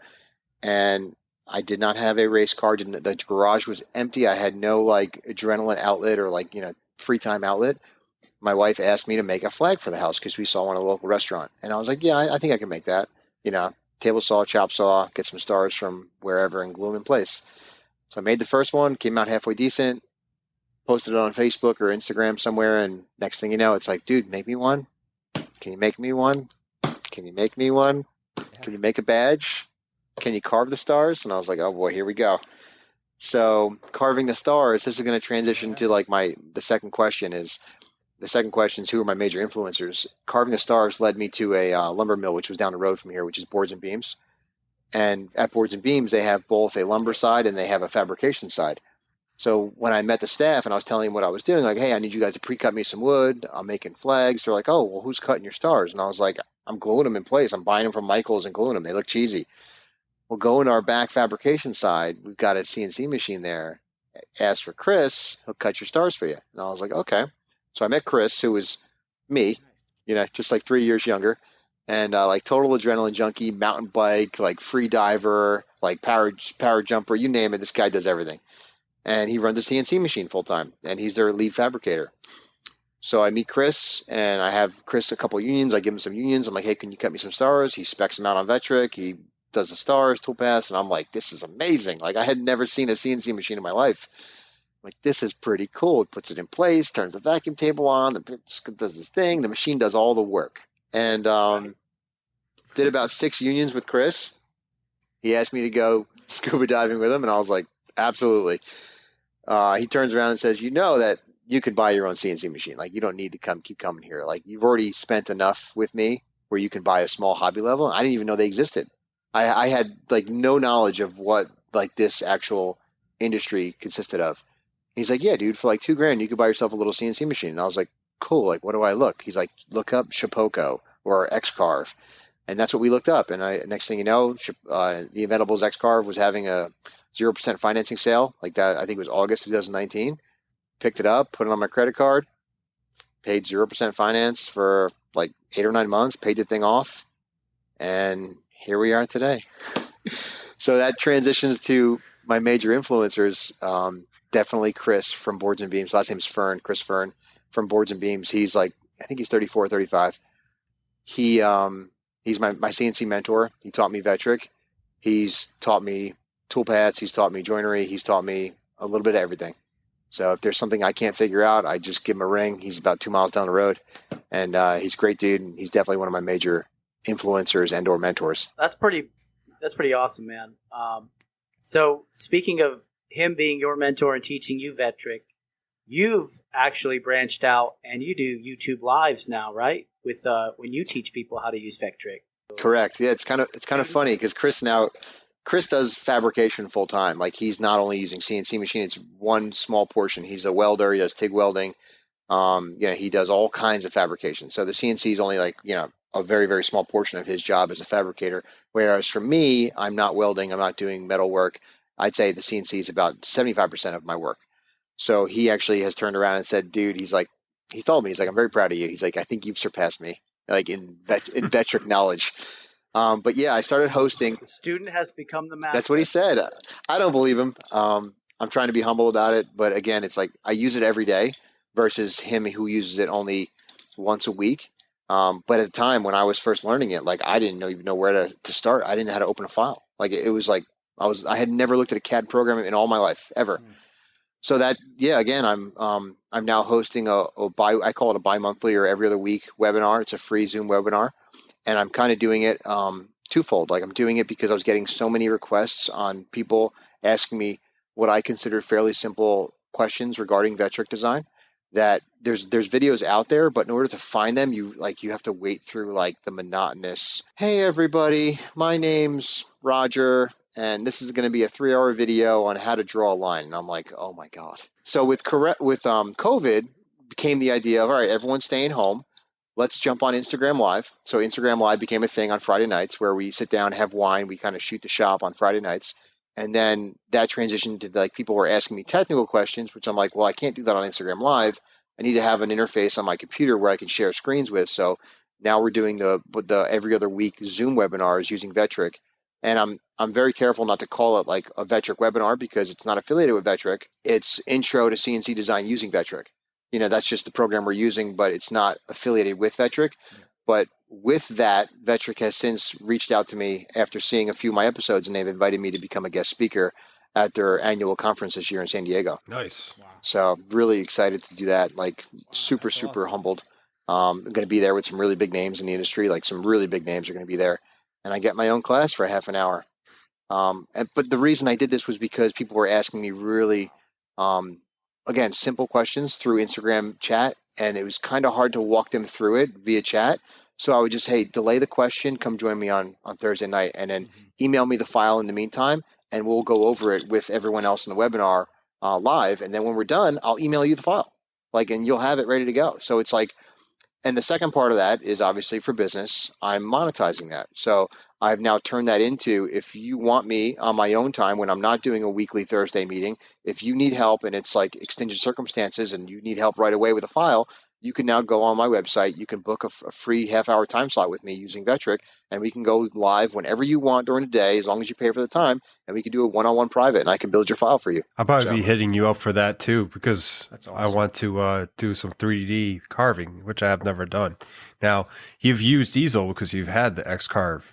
And I did not have a race car. The garage was empty. I had no like adrenaline outlet or like, free time outlet. My wife asked me to make a flag for the house because we saw one at a local restaurant. And I was like, yeah, I think I can make that. Table saw, chop saw, get some stars from wherever and glue them in place. So I made the first one, came out halfway decent, posted it on Facebook or Instagram somewhere. And next thing you know, it's like, dude, make me one. Can you make me one? Can you make me one? Can you make a badge? Can you carve the stars? And I was like, oh boy, here we go. So carving the stars, this is going to transition to like the second question is who are my major influencers? Carving the stars led me to a lumber mill, which was down the road from here, which is Boardsandbeams. And at Boards and Beams, they have both a lumber side and they have a fabrication side. So when I met the staff and I was telling them what I was doing, like, hey, I need you guys to pre-cut me some wood. I'm making flags. They're like, oh, well, who's cutting your stars? And I was like, I'm gluing them in place. I'm buying them from Michael's and gluing them. They look cheesy. Well, go into our back fabrication side. We've got a CNC machine there. Ask for Chris. He'll cut your stars for you. And I was like, okay. So I met Chris, who was me, just like 3 years younger. And like total adrenaline junkie, mountain bike, like free diver, like power jumper, you name it. This guy does everything. And he runs a CNC machine full time, and he's their lead fabricator. So I meet Chris, and I have Chris a couple unions. I give him some unions. I'm like, hey, can you cut me some stars? He specs them out on Vectric. He does the stars, toolpaths, and I'm like, this is amazing. Like, I had never seen a CNC machine in my life. I'm like, this is pretty cool. It puts it in place, turns the vacuum table on, does this thing. The machine does all the work. And did about 6 unions with Chris. He asked me to go scuba diving with him, and I was like, absolutely. He turns around and says, that you could buy your own CNC machine. Like, you don't need to keep coming here. Like, you've already spent enough with me where you can buy a small hobby level. I didn't even know they existed. I had like no knowledge of what like this actual industry consisted of. He's like, yeah, dude, for like $2,000, you could buy yourself a little CNC machine. And I was like, cool. Like, what do I look? He's like, look up Shapeoko or X-Carve. And that's what we looked up. And next thing you know, the Inventables X-Carve was having a 0% financing sale like that. I think it was August 2019. Picked it up, put it on my credit card, paid 0% finance for like 8 or 9 months, paid the thing off. And here we are today. So that transitions to my major influencers. Definitely Chris from Boards and Beams. Last name's Fern, Chris Fern from Boards and Beams. He's like, I think he's 34 or 35. He's my CNC mentor. He taught me Vectric. He's taught me toolpaths. He's taught me joinery. He's taught me a little bit of everything. So if there's something I can't figure out, I just give him a ring. He's about 2 miles down the road, and he's a great dude. And he's definitely one of my major influencers and or mentors. That's pretty awesome, man. So speaking of him being your mentor and teaching you Vectric, you've actually branched out and you do YouTube lives now, right? With when you teach people how to use Vectric. Correct. Yeah, it's kind of funny because Chris does fabrication full time. Like, he's not only using CNC machine; it's one small portion. He's a welder. He does TIG welding. He does all kinds of fabrication. So the CNC is only like a very, very small portion of his job as a fabricator. Whereas for me, I'm not welding. I'm not doing metal work. I'd say the CNC is about 75% of my work. So he actually has turned around and said, dude, he told me, he's like, I'm very proud of you. He's like, I think you've surpassed me, like in Vectric knowledge. But yeah, I started hosting. The student has become the master. That's what he said. I don't believe him. I'm trying to be humble about it. But again, it's like I use it every day versus him who uses it only once a week. But at the time when I was first learning it, like, I didn't even know where to start. I didn't know how to open a file. Like, it was like I had never looked at a CAD program in all my life ever. So that, yeah, again, I'm now hosting I call it a bi-monthly or every other week webinar. It's a free Zoom webinar, and I'm kind of doing it twofold. Like, I'm doing it because I was getting so many requests on people asking me what I consider fairly simple questions regarding Vectric design. That there's videos out there, but in order to find them, you have to wait through like the monotonous, hey everybody, my name's Roger, and this is going to be a 3-hour video on how to draw a line. And I'm like, oh my God. So with COVID became the idea of, all right, everyone's staying home. Let's jump on Instagram Live. So Instagram Live became a thing on Friday nights where we sit down, have wine, we kind of shoot the shop on Friday nights. And then that transitioned to like people were asking me technical questions, which I'm like, well, I can't do that on Instagram Live. I need to have an interface on my computer where I can share screens with. So now we're doing the every other week Zoom webinars using Vectric. And I'm very careful not to call it like a Vectric webinar because it's not affiliated with Vectric. It's intro to CNC design using Vectric. That's just the program we're using, but it's not affiliated with Vectric. But with that, Vectric has since reached out to me after seeing a few of my episodes, and they've invited me to become a guest speaker at their annual conference this year in San Diego. Nice. Wow. So really excited to do that. Like, super awesome. humbled. I'm going to be there with some really big names in the industry. Like, some really big names are going to be there. And I get my own class for half an hour. But the reason I did this was because people were asking me really, again, simple questions through Instagram chat. And it was kind of hard to walk them through it via chat. So I would just, hey, delay the question, come join me on Thursday night, and then email me the file in the meantime, and we'll go over it with everyone else in the webinar live. And then when we're done, I'll email you the file, and you'll have it ready to go. So it's like, and the second part of that is obviously for business. I'm monetizing that. So I've now turned that into, if you want me on my own time when I'm not doing a weekly Thursday meeting, if you need help and it's like extended circumstances and you need help right away with a file, you can now go on my website. You can book a free half-hour time slot with me using Vectric, and we can go live whenever you want during the day, as long as you pay for the time, and we can do a one-on-one private, and I can build your file for you. I'll probably be hitting you up for that too, because That's awesome. I want to do some 3D carving, which I have never done. Now, you've used easel because you've had the Xcarve,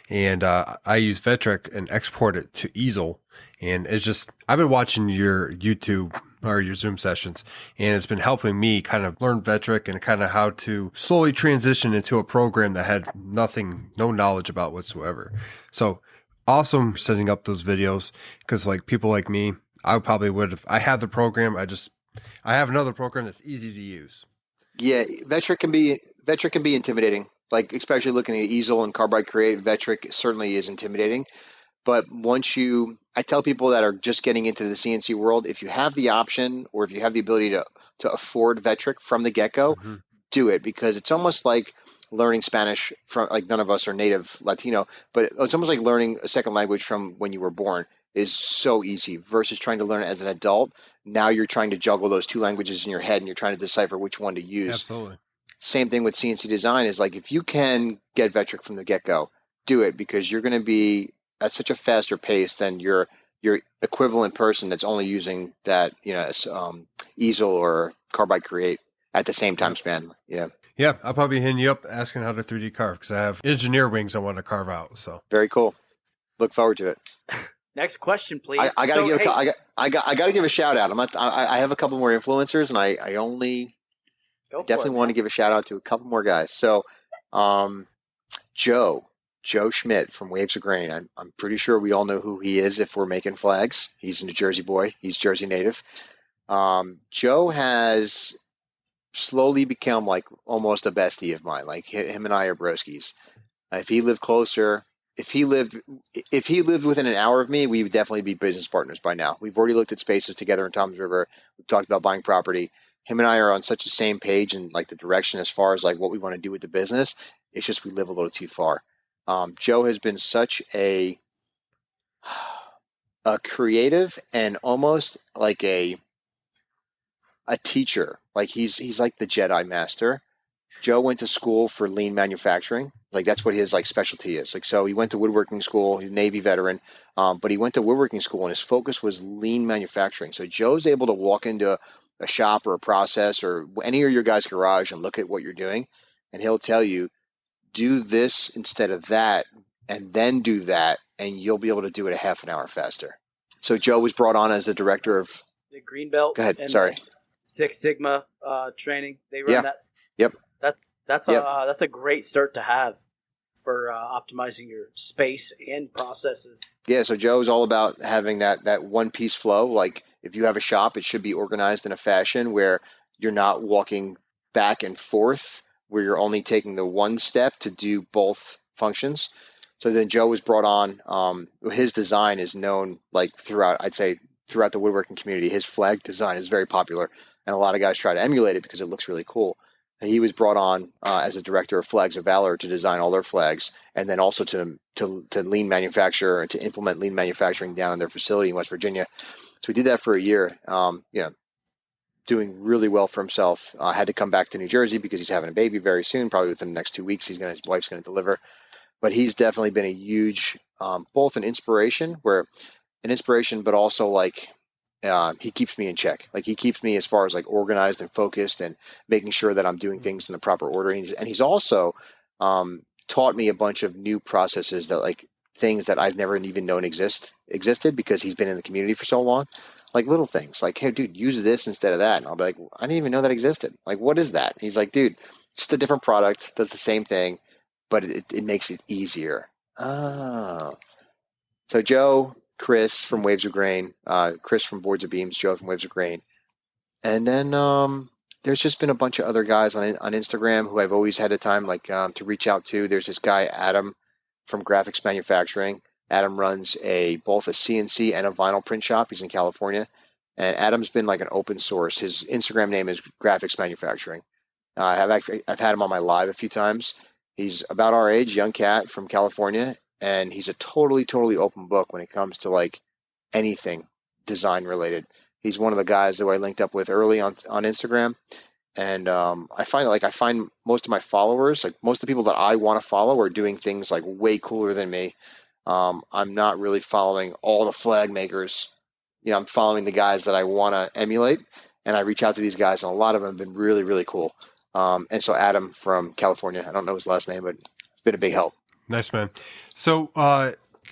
and I use Vectric and export it to easel. And it's just, I've been watching your YouTube or your Zoom sessions, and it's been helping me kind of learn Vectric and kind of how to slowly transition into a program that had no knowledge about whatsoever. So awesome setting up those videos, because like people like me, I probably would have, I have the program. I have another program that's easy to use. Yeah, Vectric can be intimidating. Like, especially looking at easel and Carbide Create, Vectric certainly is intimidating. But I tell people that are just getting into the CNC world, if you have the option or if you have the ability to afford Vectric from the get-go, do it, because it's almost like learning Spanish from, like, none of us are native Latino, but it's almost like learning a second language from when you were born is so easy versus trying to learn it as an adult. Now you're trying to juggle those two languages in your head and you're trying to decipher which one to use. Absolutely. Same thing with CNC design is like, if you can get Vectric from the get-go, do it, because you're going to be at such a faster pace than your equivalent person that's only using that, easel or Carbide Create at the same time span. Yeah. Yeah, I'll probably be hitting you up asking how to 3D carve, because I have engineer wings I want to carve out. So Very cool. Look forward to it. Next question, please. I got to give a shout out. I have a couple more influencers, and I definitely want to give a shout out to a couple more guys. So, Joe Schmidt from Waves of Grain. I'm pretty sure we all know who he is if we're making flags. He's a New Jersey boy. He's Jersey native. Joe has slowly become like almost a bestie of mine. Like, him and I are broskies. If he lived within an hour of me, we would definitely be business partners by now. We've already looked at spaces together in Toms River. We've talked about buying property. Him and I are on such the same page and like the direction as far as like what we want to do with the business. It's just we live a little too far. Joe has been such a creative and almost like a teacher. Like, he's like the Jedi master. Joe went to school for lean manufacturing. Like, that's what his like specialty is. Like, so he went to woodworking school. He's a Navy veteran, but he went to woodworking school and his focus was lean manufacturing. So Joe's able to walk into a shop or a process or any of your guys' garage and look at what you're doing, and he'll tell you, do this instead of that, and then do that, and you'll be able to do it a half an hour faster. So Joe was brought on as the director of the Greenbelt. Go ahead. And Sorry. Six Sigma training. They run that. Yep. That's a great start to have for optimizing your space and processes. Yeah. So Joe's all about having that one piece flow. Like, if you have a shop, it should be organized in a fashion where you're not walking back and forth, where you're only taking the one step to do both functions. So then Joe was brought on. His design is known like throughout the woodworking community. His flag design is very popular, and a lot of guys try to emulate it because it looks really cool. And he was brought on as a director of Flags of Valor to design all their flags, and then also to lean manufacture and to implement lean manufacturing down in their facility in West Virginia. So we did that for a year. Doing really well for himself. Had to come back to New Jersey because he's having a baby very soon, probably within the next 2 weeks. His wife's going to deliver. But he's definitely been a huge, both an inspiration, but also like he keeps me in check. Like, he keeps me as far as like organized and focused and making sure that I'm doing things in the proper order. And he's also taught me a bunch of new processes, that like things that I've never even known existed because he's been in the community for so long. Like, little things like, hey, dude, use this instead of that. And I'll be like, I didn't even know that existed. Like, what is that? And he's like, dude, just a different product, does the same thing, but it makes it easier. Oh. So Joe, Chris from Waves of Grain, Chris from Boardsandbeams, Joe from Waves of Grain. And then there's just been a bunch of other guys on Instagram who I've always had a time like to reach out to. There's this guy Adam from Graphics Manufacturing. Adam runs both a CNC and a vinyl print shop. He's in California, and Adam's been like an open source. His Instagram name is Graphics Manufacturing. I've had him on my live a few times. He's about our age, young cat from California, and he's a totally open book when it comes to like anything design related. He's one of the guys that I linked up with early on Instagram, and I find most of my followers, like most of the people that I want to follow, are doing things like way cooler than me. I'm not really following all the flag makers. I'm following the guys that I want to emulate, and I reach out to these guys, and a lot of them have been really cool. And so Adam from California, I don't know his last name, but it's been a big help. Nice, man. So,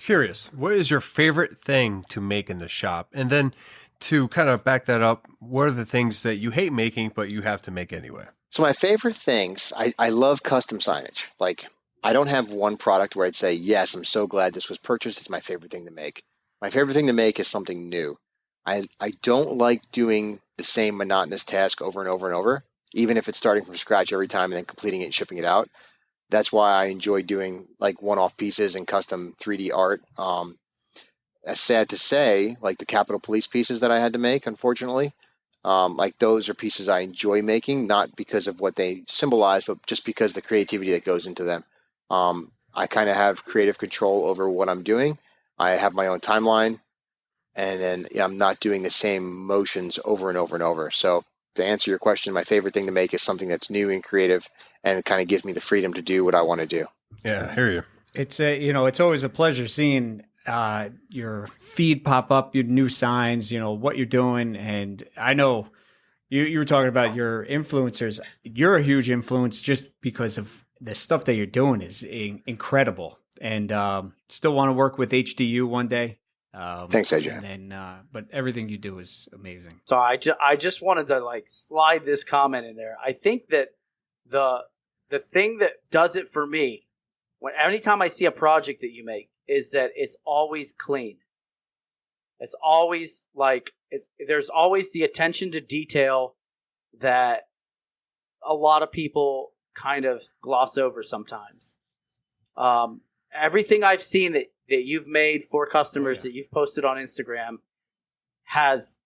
curious, what is your favorite thing to make in the shop? And then to kind of back that up, what are the things that you hate making, but you have to make anyway? So my favorite things, I love custom signage. Like, I don't have one product where I'd say, yes, I'm so glad this was purchased. It's my favorite thing to make. My favorite thing to make is something new. I don't like doing the same monotonous task over and over and over, even if it's starting from scratch every time and then completing it and shipping it out. That's why I enjoy doing like one-off pieces and custom 3D art. As sad to say, like the Capitol Police pieces that I had to make, unfortunately, like those are pieces I enjoy making, not because of what they symbolize, but just because the creativity that goes into them. I kind of have creative control over what I'm doing. I have my own timeline, and then I'm not doing the same motions over and over and over. So to answer your question, my favorite thing to make is something that's new and creative, and it kind of gives me the freedom to do what I want to do. Yeah, I hear you. It's it's always a pleasure seeing your feed pop up, your new signs, what you're doing. And I know you were talking about your influencers. You're a huge influence just because of the stuff that you're doing is incredible. And still want to work with HDU one day. Thanks, AJ. And then, but everything you do is amazing. So I just wanted to like slide this comment in there. I think that the thing that does it for me, anytime I see a project that you make, is that it's always clean. It's always like there's always the attention to detail that a lot of people kind of gloss over sometimes. Everything I've seen that you've made for customers that you've posted on Instagram has,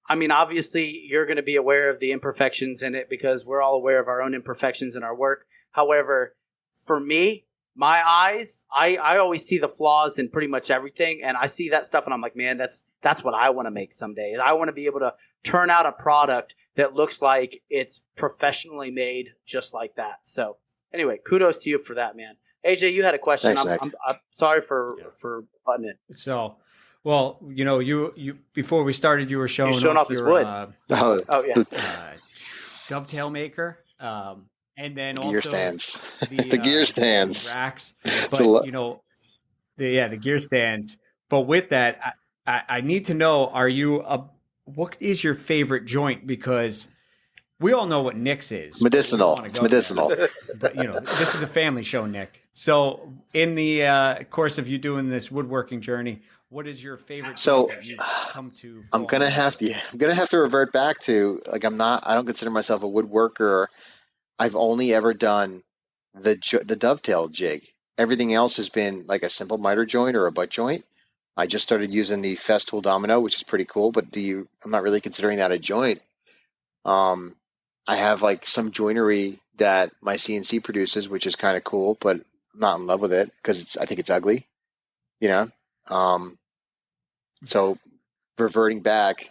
I mean, obviously you're going to be aware of the imperfections in it because we're all aware of our own imperfections in our work. However, for me, my eyes, I always see the flaws in pretty much everything, and I see that stuff and I'm like, man, that's what I want to make someday. And I want to be able to turn out a product that looks like it's professionally made just like that. So anyway, kudos to you for that, man. AJ, you had a question. Thanks, I'm sorry for butting in. So, well, you before we started, you were showing off his wood. Oh yeah, dovetail maker, and then the also gear stands, the gear stands, racks. But the gear stands. But with that, I need to know: what is your favorite joint? Because we all know what Nick's is. Medicinal. It's medicinal. But this is a family show, Nick. So, in the course of you doing this woodworking journey, what is your favorite? So, that you've come to? I'm gonna have to revert back to like I don't consider myself a woodworker. I've only ever done the dovetail jig. Everything else has been like a simple miter joint or a butt joint. I just started using the Festool Domino, which is pretty cool, but I'm not really considering that a joint. I have like some joinery that my CNC produces, which is kind of cool, but I'm not in love with it because I think it's ugly, So reverting back,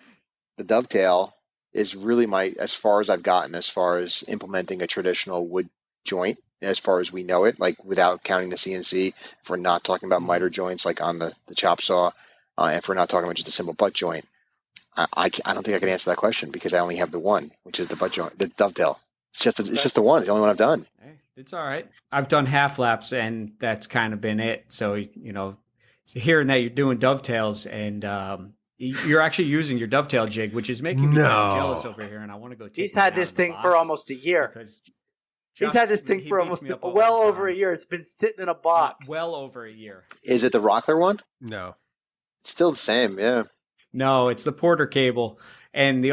the dovetail is really as far as I've gotten as far as implementing a traditional wood joint, as far as we know it, like without counting the CNC. If we're not talking about miter joints, like on the chop saw, if we're not talking about just a simple butt joint. I don't think I can answer that question because I only have the one, which is the butt joint, the dovetail. It's just the one. It's the only one I've done. Hey, it's all right. I've done half laps, and that's kind of been it. So hearing that you're doing dovetails, and you're actually using your dovetail jig, which is making me kind of jealous over here. And I want to go. He's had this thing for almost a year. He's had this thing for almost over a year. It's been sitting in a box. Well over a year. Is it the Rockler one? No, it's still the same. Yeah. No, it's the Porter cable, and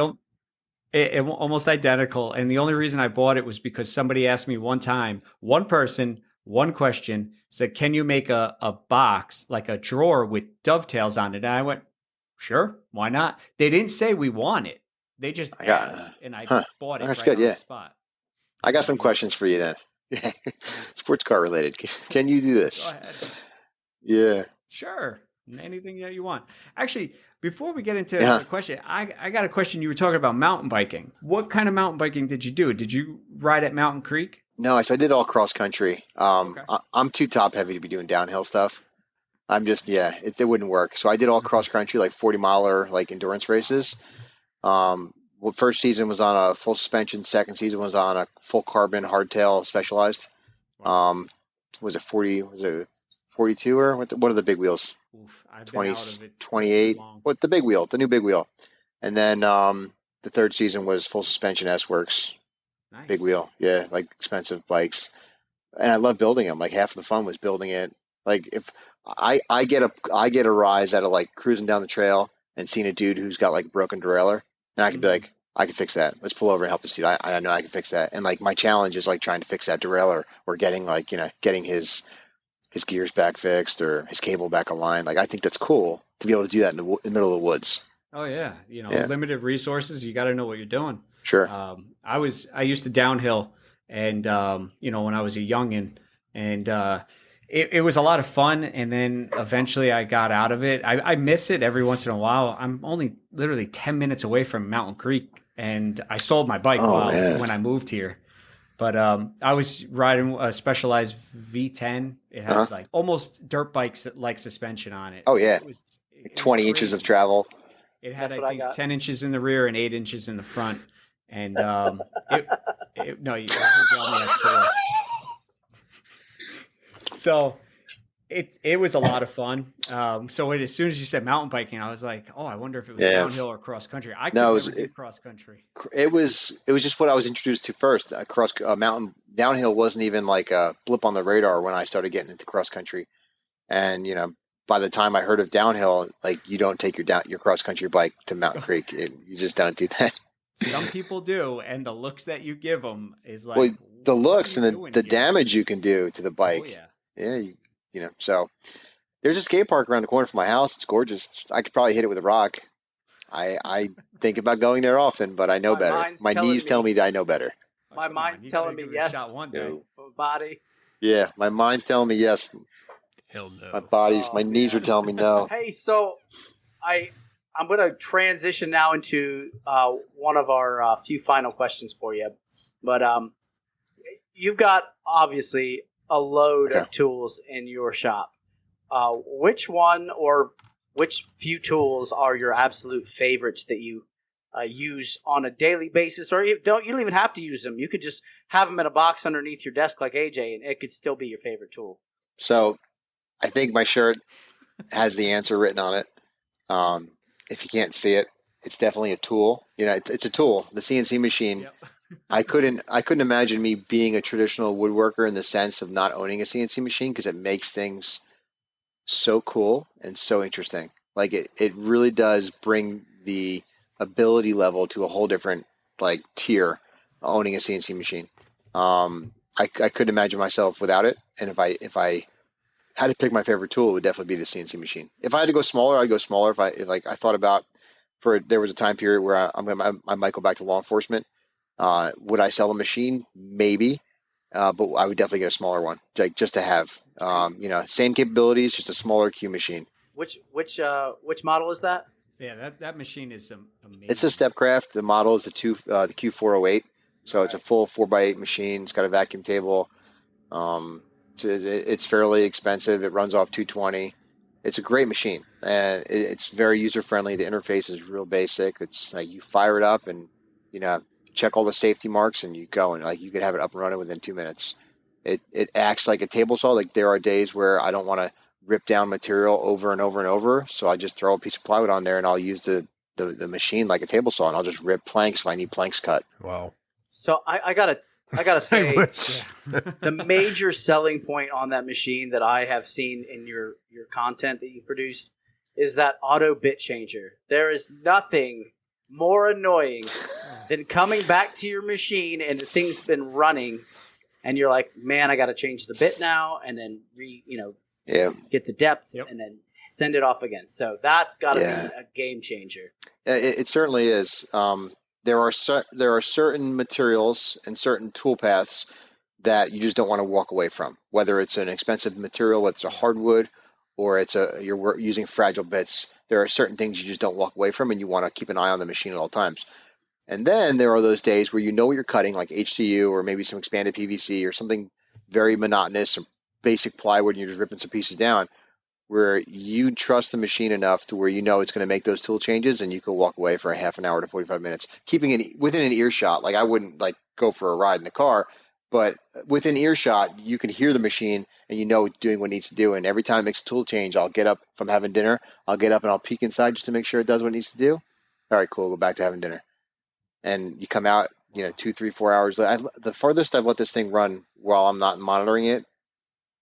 Almost identical. And the only reason I bought it was because somebody asked me one time, one person, one question, said, can you make a box, like a drawer with dovetails on it? And I went, sure, why not? They didn't say we want it. They just asked, and I bought it right on the spot. I got some questions for you then. Sports car related. Can you do this? Go ahead. Yeah. Sure. Anything that you want. Actually, before we get into the question, I got a question. You were talking about mountain biking. What kind of mountain biking did you do? Did you ride at Mountain Creek? No, so I did all cross country. Okay. I'm too top heavy to be doing downhill stuff. I'm just, it wouldn't work. So I did all cross country, like 40-miler, like endurance races. First season was on a full suspension. Second season was on a full carbon hardtail specialized. Was it 40? Was it 42 or what are the big wheels? Oof, I've 20, been out of it 28. What the big wheel? The new big wheel. And then the third season was full suspension S-Works. Nice. Big wheel. Yeah, like expensive bikes. And I love building them. Like half of the fun was building it. Like if I get a rise out of like cruising down the trail and seeing a dude who's got like a broken derailleur, and I can be like, I can fix that. Let's pull over and help this dude. I know I can fix that. And like my challenge is like trying to fix that derailleur or getting his gears back fixed or his cable back aligned. Like I think that's cool to be able to do that in the middle of the woods. Oh yeah, limited resources. You got to know what you're doing. Sure. I used to downhill, and when I was a youngin', and it was a lot of fun. And then eventually I got out of it. I miss it every once in a while. I'm only literally 10 minutes away from Mountain Creek, and I sold my bike when I moved here. But I was riding a Specialized V10. It had like almost dirt bikes like suspension on it. Oh yeah, it was 20 inches of travel. It had I think 10 inches in the rear and 8 inches in the front. And you got me at 4. So it was a lot of fun. So as soon as you said mountain biking, I was like, oh, I wonder if it was downhill or cross country. I could never do cross country. It was just what I was introduced to first. Mountain downhill wasn't even like a blip on the radar when I started getting into cross country. And by the time I heard of downhill, like you don't take your cross country bike to Mountain Creek. You just don't do that. Some people do, and the looks that you give them is like the looks and the damage you can do to the bike. Oh, yeah. So there's a skate park around the corner from my house. It's gorgeous. I could probably hit it with a rock. I think about going there often, but I know better. My knees tell me that I know better. My mind's telling me yes. Body. Yeah, my mind's telling me yes. Hell no. My knees are telling me no. Hey, so I'm going to transition now into one of our few final questions for you. But you've got, obviously, a load of tools in your shop. Which one or which few tools are your absolute favorites that you use on a daily basis? Or you don't even have to use them. You could just have them in a box underneath your desk like AJ, and it could still be your favorite tool. So I think my shirt has the answer written on it. If you can't see it, it's definitely a tool. It's a tool. The CNC machine. Yep. I couldn't imagine me being a traditional woodworker in the sense of not owning a CNC machine because it makes things so cool and so interesting. Like it really does bring the ability level to a whole different like tier owning a CNC machine. I couldn't imagine myself without it. And if I had to pick my favorite tool, it would definitely be the CNC machine. If I had to go smaller, I'd go smaller. If I thought about there was a time period where I might go back to law enforcement. Would I sell a machine? Maybe. But I would definitely get a smaller one, like just to have, same capabilities, just a smaller Q machine. Which model is that? Yeah, that machine is amazing. It's a Stepcraft. The model is the Q408. So it's a full 4x8 machine. It's got a vacuum table. It's fairly expensive. It runs off 220. It's a great machine, and it's very user friendly. The interface is real basic. It's like you fire it up and check all the safety marks, and you go, and like you could have it up and running within 2 minutes. It acts like a table saw. Like there are days where I don't want to rip down material over and over and over, so I just throw a piece of plywood on there, and I'll use the machine like a table saw, and I'll just rip planks if I need planks cut. Wow. So I gotta say, the major selling point on that machine that I have seen in your content that you produce is that auto bit changer. There is nothing more annoying than coming back to your machine and the thing's been running and you're like, man, I got to change the bit now and then get the depth and then send it off again. So that's got to be a game changer. It certainly is. There are certain materials and certain tool paths that you just don't want to walk away from, whether it's an expensive material, whether it's a hardwood, or you're using fragile bits. There are certain things you just don't walk away from, and you want to keep an eye on the machine at all times. And then there are those days where you know what you're cutting, like HTU or maybe some expanded PVC or something very monotonous or basic plywood, and you're just ripping some pieces down, where you trust the machine enough to where you know it's going to make those tool changes, and you can walk away for a half an hour to 45 minutes, keeping it within an earshot. Like I wouldn't go for a ride in the car, but within earshot, you can hear the machine and you know it's doing what it needs to do. And every time it makes a tool change, I'll get up from having dinner. I'll get up and I'll peek inside just to make sure it does what it needs to do. All right, cool. Go back to having dinner. And you come out, 2, 3, 4 hours later. The farthest I've let this thing run while I'm not monitoring it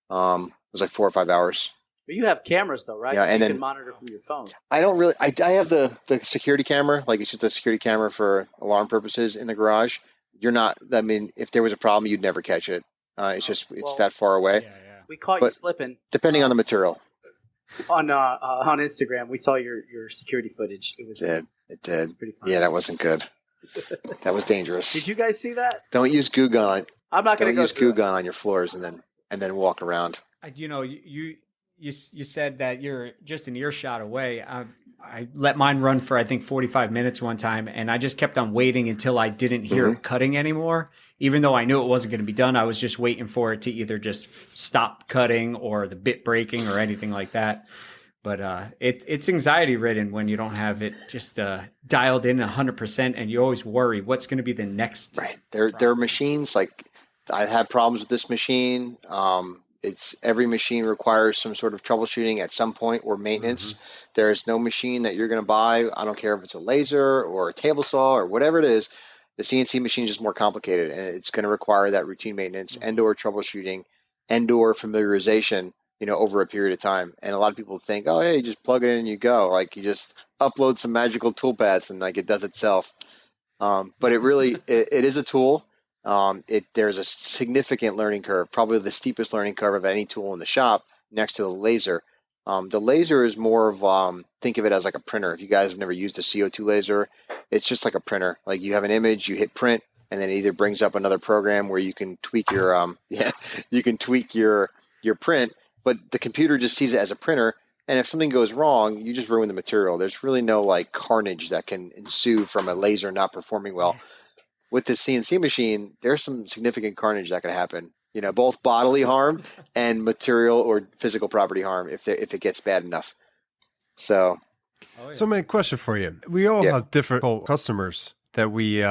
was like 4 or 5 hours. But you have cameras though, right? Yeah, so and you then can monitor from your phone. I don't really. I have the security camera. Like it's just a security camera for alarm purposes in the garage. You're not. I mean, if there was a problem, you'd never catch it. It's that far away. Yeah, yeah. We caught you slipping. Depending on the material. On Instagram, we saw your security footage. It did. It was pretty fun. Yeah, that wasn't good. That was dangerous. Did you guys see that? Don't use goo gun. I'm not going to use goo gun on your floors and then walk around. You said that you're just an earshot away. I let mine run for I think 45 minutes one time, and I just kept on waiting until I didn't hear it cutting anymore. Even though I knew it wasn't going to be done, I was just waiting for it to either just stop cutting or the bit breaking or anything like that. But it's anxiety ridden when you don't have it just dialed in 100%, and you always worry what's going to be the next. Right. There are machines like I've had problems with this machine. Every machine requires some sort of troubleshooting at some point or maintenance. Mm-hmm. There is no machine that you're going to buy. I don't care if it's a laser or a table saw or whatever it is. The CNC machine is just more complicated, and it's going to require that routine maintenance and/or troubleshooting and/or familiarization, over a period of time. And a lot of people think, oh, hey, you just plug it in and you go. Like you just upload some magical toolpaths and like it does itself. But it really, it is a tool. There's a significant learning curve, probably the steepest learning curve of any tool in the shop next to the laser. The laser is more of, think of it as like a printer. If you guys have never used a CO2 laser, it's just like a printer. Like you have an image, you hit print, and then it either brings up another program where you can tweak your, you can tweak your print, but the computer just sees it as a printer. And if something goes wrong, you just ruin the material. There's really no like carnage that can ensue from a laser not performing well. With the CNC machine, there's some significant carnage that can happen. Both bodily harm and material or physical property harm if it gets bad enough. So, So, my question for you: we all have different customers that we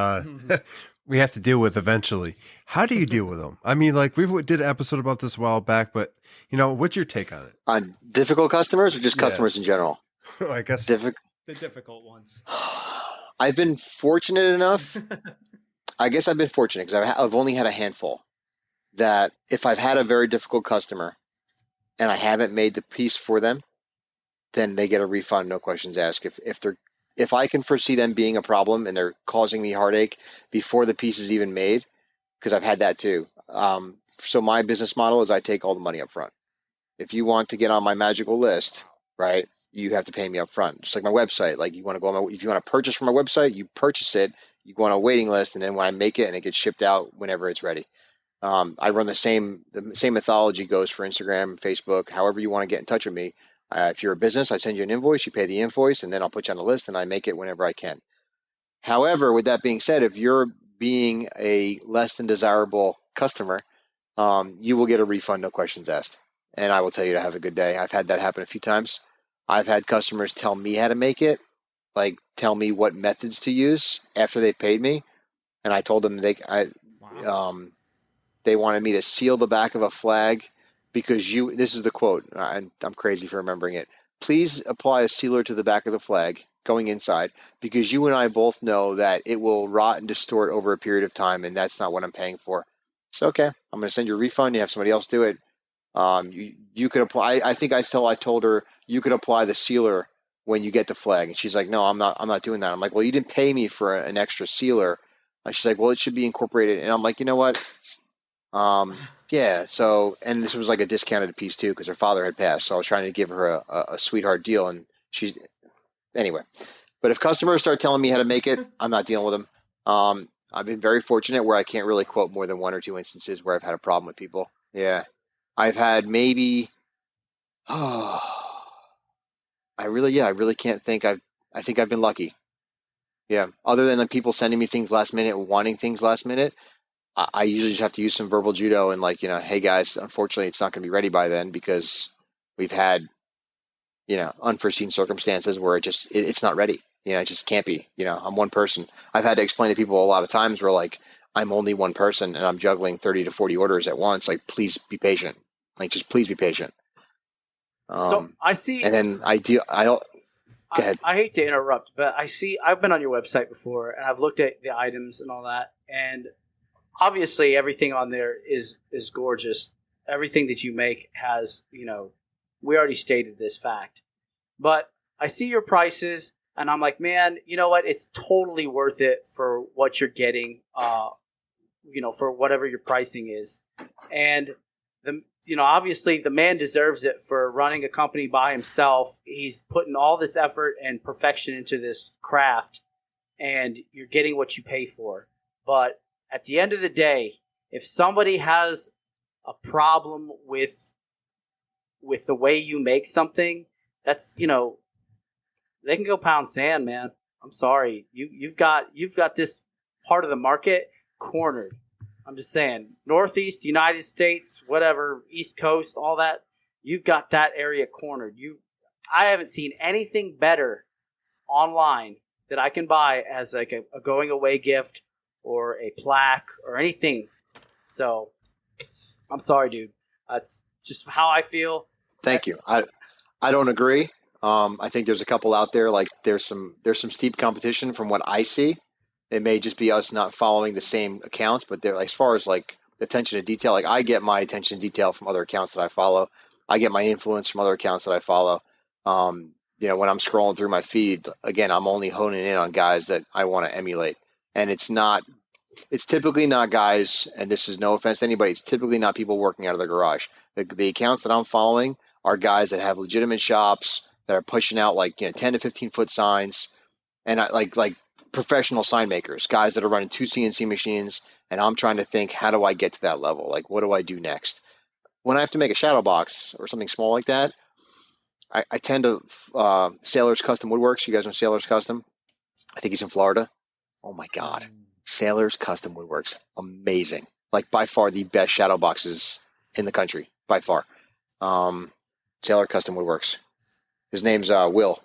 we have to deal with eventually. How do you deal with them? I mean, like we did an episode about this a while back, but what's your take on it? On difficult customers or just customers in general? I guess the difficult ones. I've been fortunate enough. I guess I've been fortunate because I've only had a handful that if I've had a very difficult customer and I haven't made the piece for them, then they get a refund, no questions asked. If I can foresee them being a problem and they're causing me heartache before the piece is even made, because I've had that too. So my business model is I take all the money up front. If you want to get on my magical list, right, you have to pay me up front. Just like my website. Like if you want to purchase from my website, you purchase it, you go on a waiting list, and then when I make it and it gets shipped out whenever it's ready. I run the same methodology goes for Instagram, Facebook, however you want to get in touch with me. If you're a business, I send you an invoice, you pay the invoice, and then I'll put you on the list and I make it whenever I can. However, with that being said, if you're being a less than desirable customer, you will get a refund, no questions asked. And I will tell you to have a good day. I've had that happen a few times. I've had customers tell me how to make it, like tell me what methods to use after they paid me. And I told them they wanted me to seal the back of a flag because this is the quote, and I'm crazy for remembering it. Please apply a sealer to the back of the flag going inside because you and I both know that it will rot and distort over a period of time, and that's not what I'm paying for. So, okay, I'm going to send you a refund. You have somebody else do it. You could apply. I think I told her you could apply the sealer when you get the flag. And she's like, no, I'm not doing that. I'm like, well, you didn't pay me for an extra sealer. And she's like, well, it should be incorporated. And I'm like, you know what? Yeah. So, and this was like a discounted piece too, because her father had passed. So I was trying to give her a sweetheart deal, and she's anyway. But if customers start telling me how to make it, I'm not dealing with them. I've been very fortunate where I can't really quote more than one or two instances where I've had a problem with people. Yeah. I've had maybe, I really can't think. I think I've been lucky. Yeah. Other than like people sending me things last minute, wanting things last minute, I usually just have to use some verbal judo and like, hey guys, unfortunately it's not going to be ready by then because we've had, unforeseen circumstances where it's not ready. It just can't be. I'm one person. I've had to explain to people a lot of times where like I'm only one person and I'm juggling 30 to 40 orders at once. Like, please be patient. Like, just please be patient. So I see. And then go ahead. I hate to interrupt, but I've been on your website before and I've looked at the items and all that. And obviously everything on there is gorgeous. Everything that you make has, we already stated this fact, but I see your prices and I'm like, man, you know what? It's totally worth it for what you're getting, for whatever your pricing is. And obviously the man deserves it for running a company by himself. He's putting all this effort and perfection into this craft and you're getting what you pay for. But at the end of the day, if somebody has a problem with the way you make something, that's, they can go pound sand, man. I'm sorry. You've got this part of the market cornered. I'm just saying, Northeast, United States, whatever, East Coast, all that, you've got that area cornered. I haven't seen anything better online that I can buy as like a going away gift or a plaque or anything. So I'm sorry, dude. That's just how I feel. Thank you. I don't agree. I think there's a couple out there. Like there's some steep competition from what I see. It may just be us not following the same accounts, but they're like, as far as like attention to detail, like I get my attention to detail from other accounts that I follow. I get my influence from other accounts that I follow. When I'm scrolling through my feed, again, I'm only honing in on guys that I want to emulate. And it's typically not guys, and this is no offense to anybody, it's typically not people working out of their garage. The accounts that I'm following are guys that have legitimate shops that are pushing out like 10 to 15 foot signs, and like professional sign makers, guys that are running 2 CNC machines, and I'm trying to think, how do I get to that level? Like, what do I do next? When I have to make a shadow box or something small like that, I tend to Sailor's Custom Woodworks. You guys know Sailor's Custom? I think he's in Florida. Oh my God. Sailor's Custom Woodworks. Amazing. Like by far the best shadow boxes in the country. By far. Sailor Custom Woodworks. His name's Will.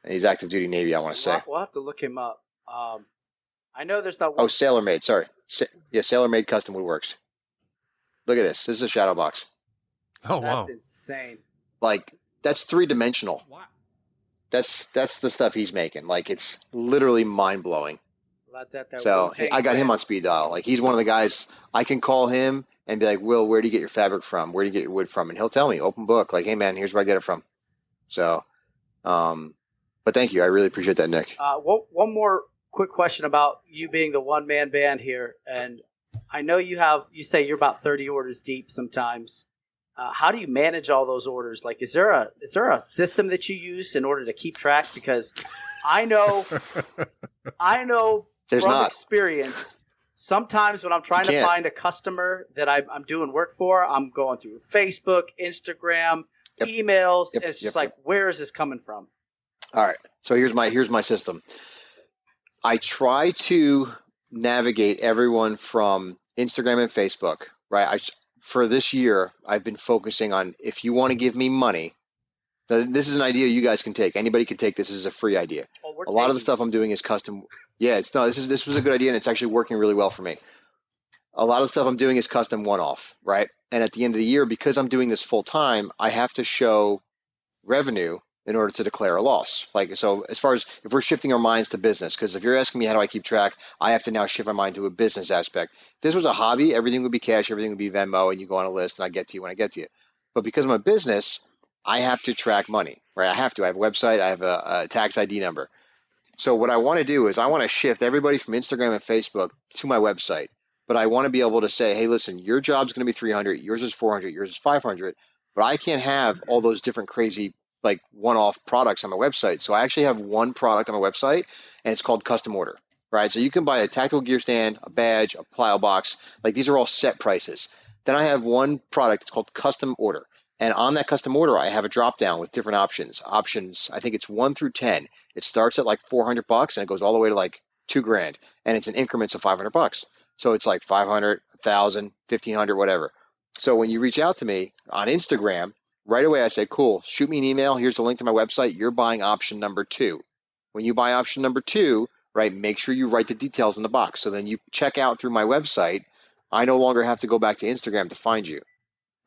He's active duty Navy, I want to say. We'll have to look him up. I know there's that one. Oh, SailorMade. Sorry. SailorMade Custom Woodworks. Look at this. This is a shadow box. Oh, wow. That's insane. Like, that's 3-dimensional. Wow. That's the stuff he's making. Like, it's literally mind-blowing. So I got him on speed dial. Like, he's one of the guys I can call him and be like, Will, where do you get your fabric from? Where do you get your wood from? And he'll tell me, open book. Like, hey, man, here's where I get it from. So, but thank you. I really appreciate that, Nick. One more quick question about you being the one-man band here. And I know you say you're about 30 orders deep sometimes. How do you manage all those orders? Like, is there a system that you use in order to keep track? Because I know There's from not. experience, sometimes when I'm trying to find a customer that I'm doing work for, I'm going through Facebook, Instagram, emails. And it's just where is this coming from? All right. So here's my system. I try to navigate everyone from Instagram and Facebook, right? For this year, I've been focusing on, if you want to give me money, this is an idea you guys can take. Anybody can take this. This is a free idea. A lot of the stuff I'm doing is custom. Yeah, this was a good idea, and it's actually working really well for me. A lot of the stuff I'm doing is custom one-off, right? And at the end of the year, because I'm doing this full time, I have to show revenue in order to declare a loss. Like, so as far as if we're shifting our minds to business, because if you're asking me how do I keep track, I have to now shift my mind to a business aspect. If this was a hobby, everything would be cash, everything would be Venmo, and you go on a list and I get to you when I get to you. But because I'm a business, I have to track money, right? I have to. I have a website. I have a tax ID number. So what I want to do is I want to shift everybody from Instagram and Facebook to my website. But I want to be able to say, hey, listen, your job's going to be 300, yours is 400, yours is 500. But I can't have all those different crazy like one-off products on my website. So I actually have one product on my website, and it's called custom order, right? So you can buy a tactical gear stand, a badge, a plow box. Like these are all set prices. Then I have one product. It's called custom order. And on that custom order, I have a drop down with different options. Options, I think it's 1 through 10. It starts at like $400 and it goes all the way to like $2,000, and it's in increments of $500. So it's like 500, 1,000, 1,500, whatever. So when you reach out to me on Instagram, right away I say, cool, shoot me an email. Here's the link to my website. You're buying option number 2. When you buy option number 2, right, make sure you write the details in the box. So then you check out through my website. I no longer have to go back to Instagram to find you.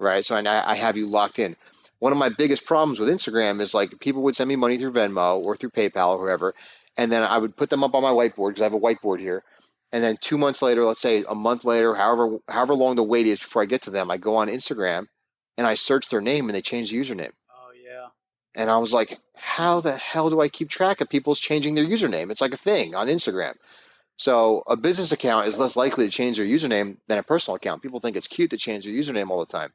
Right. So I have you locked in. One of my biggest problems with Instagram is like people would send me money through Venmo or through PayPal or whoever. And then I would put them up on my whiteboard because I have a whiteboard here. And then 2 months later, let's say a month later, however long the wait is before I get to them, I go on Instagram and I search their name and they change the username. Oh, yeah. And I was like, how the hell do I keep track of people's changing their username? It's like a thing on Instagram. So a business account is less likely to change their username than a personal account. People think it's cute to change their username all the time.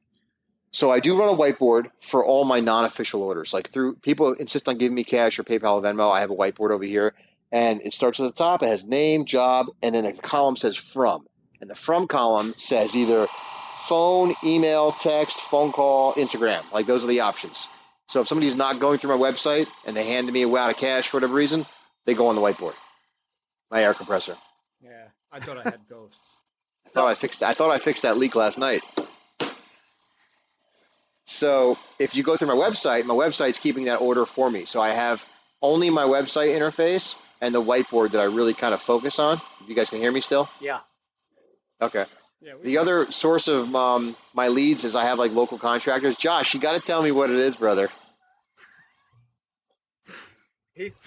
So I do run a whiteboard for all my non-official orders. Like through people insist on giving me cash or PayPal or Venmo, I have a whiteboard over here, and it starts at the top. It has name, job, and then the column says from. And the from column says either phone, email, text, phone call, Instagram. Like those are the options. So if somebody's not going through my website and they handed me a wad of cash for whatever reason, they go on the whiteboard. My air compressor. Yeah, I thought I had ghosts. I thought I fixed that leak last night. So if you go through my website's keeping that order for me. So I have only my website interface and the whiteboard that I really kind of focus on. You guys can hear me still? Yeah. Okay. Yeah, The other source of my leads is I have like local contractors. Josh, you got to tell me what it is, brother.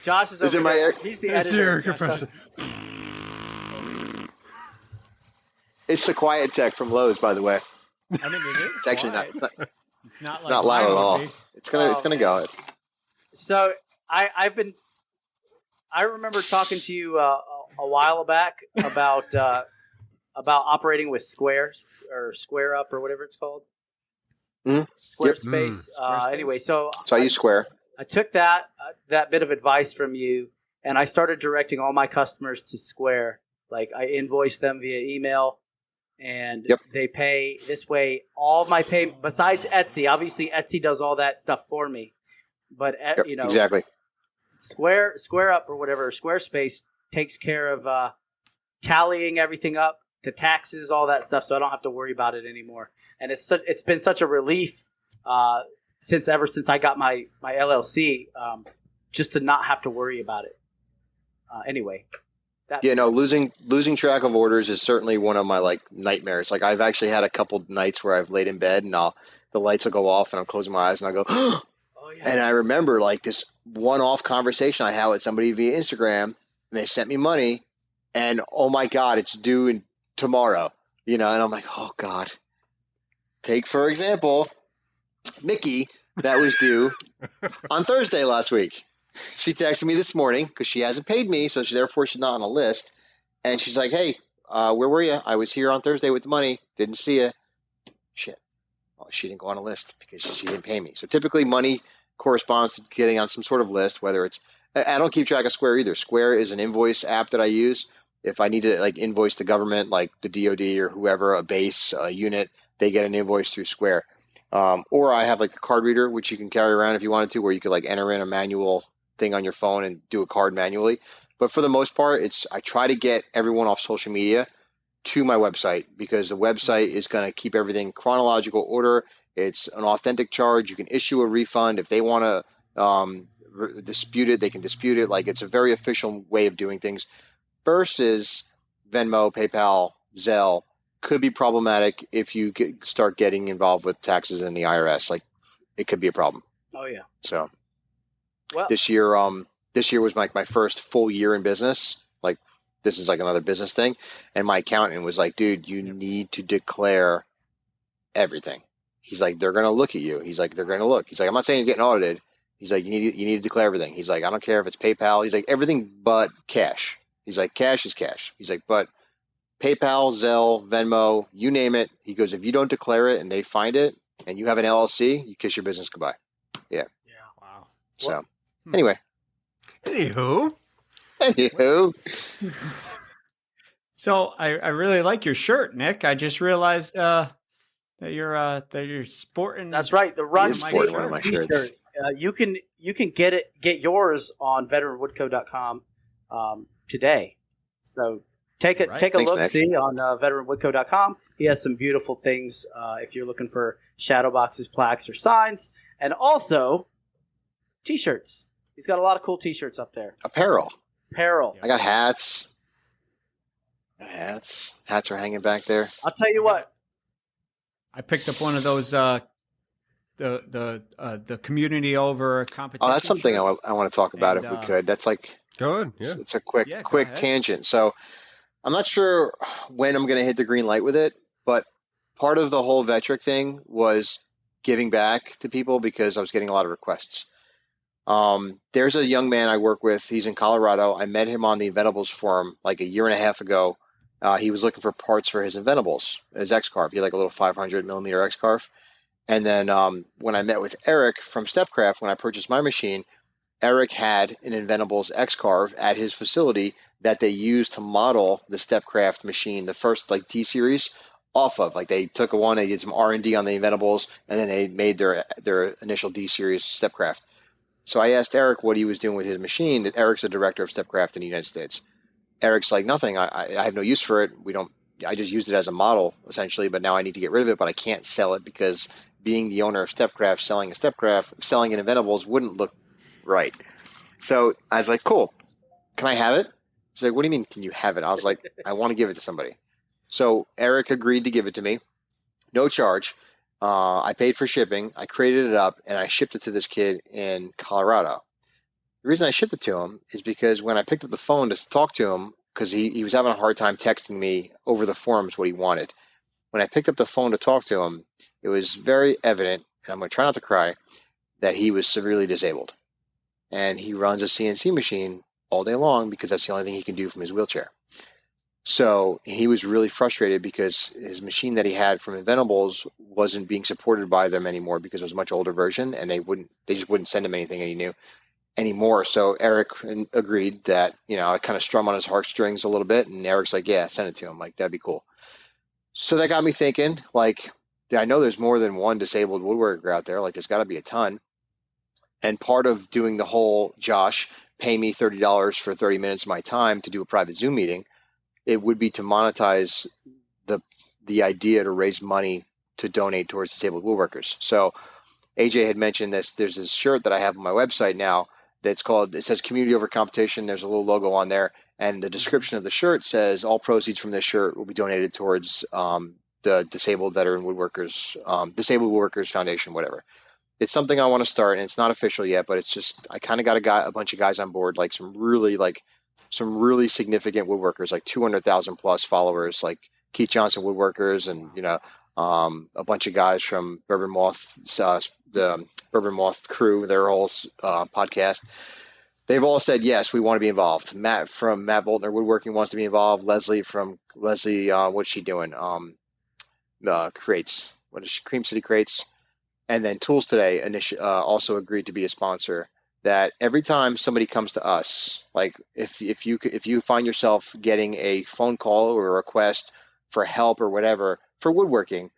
Josh is Is over it my there. air? He's the It's editor. your compressor. It's the Quiet Tech from Lowe's, by the way. I mean, it is. It's actually not. quiet. It's It's not loud at all. It's gonna go. So I remember talking to you a while back about operating with Squares or Square Up or whatever it's called. Mhm. Squarespace. Squarespace. Anyway, so So I use Square. I took that bit of advice from you, and I started directing all my customers to Square. Like I invoice them via email, and they pay this way. All my pay besides Etsy. Obviously, Etsy does all that stuff for me, but Exactly. Square Up or whatever, Squarespace takes care of tallying everything up to taxes, all that stuff, so I don't have to worry about it anymore. And it's been such a relief since I got my LLC, just to not have to worry about it. Anyway. Losing track of orders is certainly one of my like nightmares. Like I've actually had a couple nights where I've laid in bed and the lights will go off and I'm closing my eyes and I go, oh yeah. And I remember like this one-off conversation I had with somebody via Instagram, and they sent me money, and oh my God, it's due tomorrow. And I'm like, oh God. Take for example, Mickey, that was due on Thursday last week. She texted me this morning because she hasn't paid me, so therefore she's not on a list. And she's like, hey, where were you? I was here on Thursday with the money. Didn't see you. Shit. Well, she didn't go on a list because she didn't pay me. So typically money corresponds to getting on some sort of list, whether it's – I don't keep track of Square either. Square is an invoice app that I use. If I need to like invoice the government, like the DOD or whoever, a base, a unit, they get an invoice through Square. Or I have like a card reader, which you can carry around if you wanted to, where you could like enter in a manual thing on your phone and do a card manually. But for the most part, I try to get everyone off social media to my website because the website is going to keep everything chronological order. It's an authentic charge. You can issue a refund if they want to dispute it. They can dispute it. Like it's a very official way of doing things versus Venmo, PayPal, Zelle could be problematic if you start getting involved with taxes and the IRS. Like it could be a problem. Oh yeah. So well, this year was like my first full year in business. Like this is like another business thing. And my accountant was like, dude, you need to declare everything. He's like, they're going to look at you. He's like, they're going to look. He's like, I'm not saying you're getting audited. He's like, you need to declare everything. He's like, I don't care if it's PayPal. He's like, everything but cash. He's like, cash is cash. He's like, but PayPal, Zelle, Venmo, you name it. He goes, if you don't declare it and they find it and you have an LLC, you kiss your business goodbye. Yeah. Yeah. Wow. So anyway. Anywho. So I really like your shirt, Nick. I just realized that you're sporting. That's right. The Run sporting one of my T-shirt. shirts. You can get yours on veteranwoodco.com today. So take a Thanks, look Nick. see on veteranwoodco.com. He has some beautiful things if you're looking for shadow boxes, plaques, or signs, and also T-shirts. He's got a lot of cool T-shirts up there. Apparel. I got hats. Hats are hanging back there. I'll tell you what. I picked up one of those the community over competition. Oh, that's something I shirts. want to talk about if we could. That's like Good. Yeah. it's a quick Yeah, go ahead. tangent. So I'm not sure when I'm going to hit the green light with it, but part of the whole Vetric thing was giving back to people because I was getting a lot of requests. There's a young man I work with. He's in Colorado. I met him on the Inventables forum like a year and a half ago. He was looking for parts for his Inventables, his X-Carve. He had like a little 500 millimeter X-Carve. And then when I met with Eric from Stepcraft, when I purchased my machine, Eric had an Inventables X-Carve at his facility that they used to model the Stepcraft machine, the first like D series off of. Like they took one, they did some R&D on the Inventables, and then they made their initial D series Stepcraft. So I asked Eric what he was doing with his machine. Eric's the director of Stepcraft in the United States. Eric's like, nothing. I have no use for it. I just used it as a model essentially, but now I need to get rid of it, but I can't sell it because being the owner of Stepcraft, selling an Inventables wouldn't look right. So I was like, cool. Can I have it? He's like, what do you mean, can you have it? I was like, I want to give it to somebody. So Eric agreed to give it to me. No charge. I paid for shipping. I created it up and I shipped it to this kid in Colorado. The reason I shipped it to him is because when I picked up the phone to talk to him, because he was having a hard time texting me over the forums what he wanted. When I picked up the phone to talk to him, it was very evident, and I'm going to try not to cry, that he was severely disabled. And he runs a CNC machine all day long because that's the only thing he can do from his wheelchair. So he was really frustrated because his machine that he had from Inventables wasn't being supported by them anymore because it was a much older version, and they just wouldn't send him anything any new anymore. So Eric agreed that, I kind of strum on his heartstrings a little bit, and Eric's like, yeah, send it to him. Like, that'd be cool. So that got me thinking, like, I know there's more than one disabled woodworker out there. Like, there's got to be a ton. And part of doing the whole, Josh, pay me $30 for 30 minutes of my time to do a private Zoom meeting, it would be to monetize the idea to raise money to donate towards disabled woodworkers. So AJ had mentioned this. There's this shirt that I have on my website now it says community over competition. There's a little logo on there. And the description of the shirt says all proceeds from this shirt will be donated towards the Disabled Veteran Woodworkers, Disabled Woodworkers Foundation, whatever. It's something I want to start, and it's not official yet, but it's just, I kind of got a bunch of guys on board, like some really significant woodworkers, like 200,000 plus followers, like Keith Johnson Woodworkers, and a bunch of guys from Bourbonmoth, the Bourbonmoth crew, their whole podcast. They've all said yes, we want to be involved. Matt from Matt Boltner Woodworking wants to be involved. Leslie, what's she doing? Crates. What is she? Creamcitycrates. And then Toolstoday also agreed to be a sponsor. That every time somebody comes to us, like if you find yourself getting a phone call or a request for help or whatever for woodworking,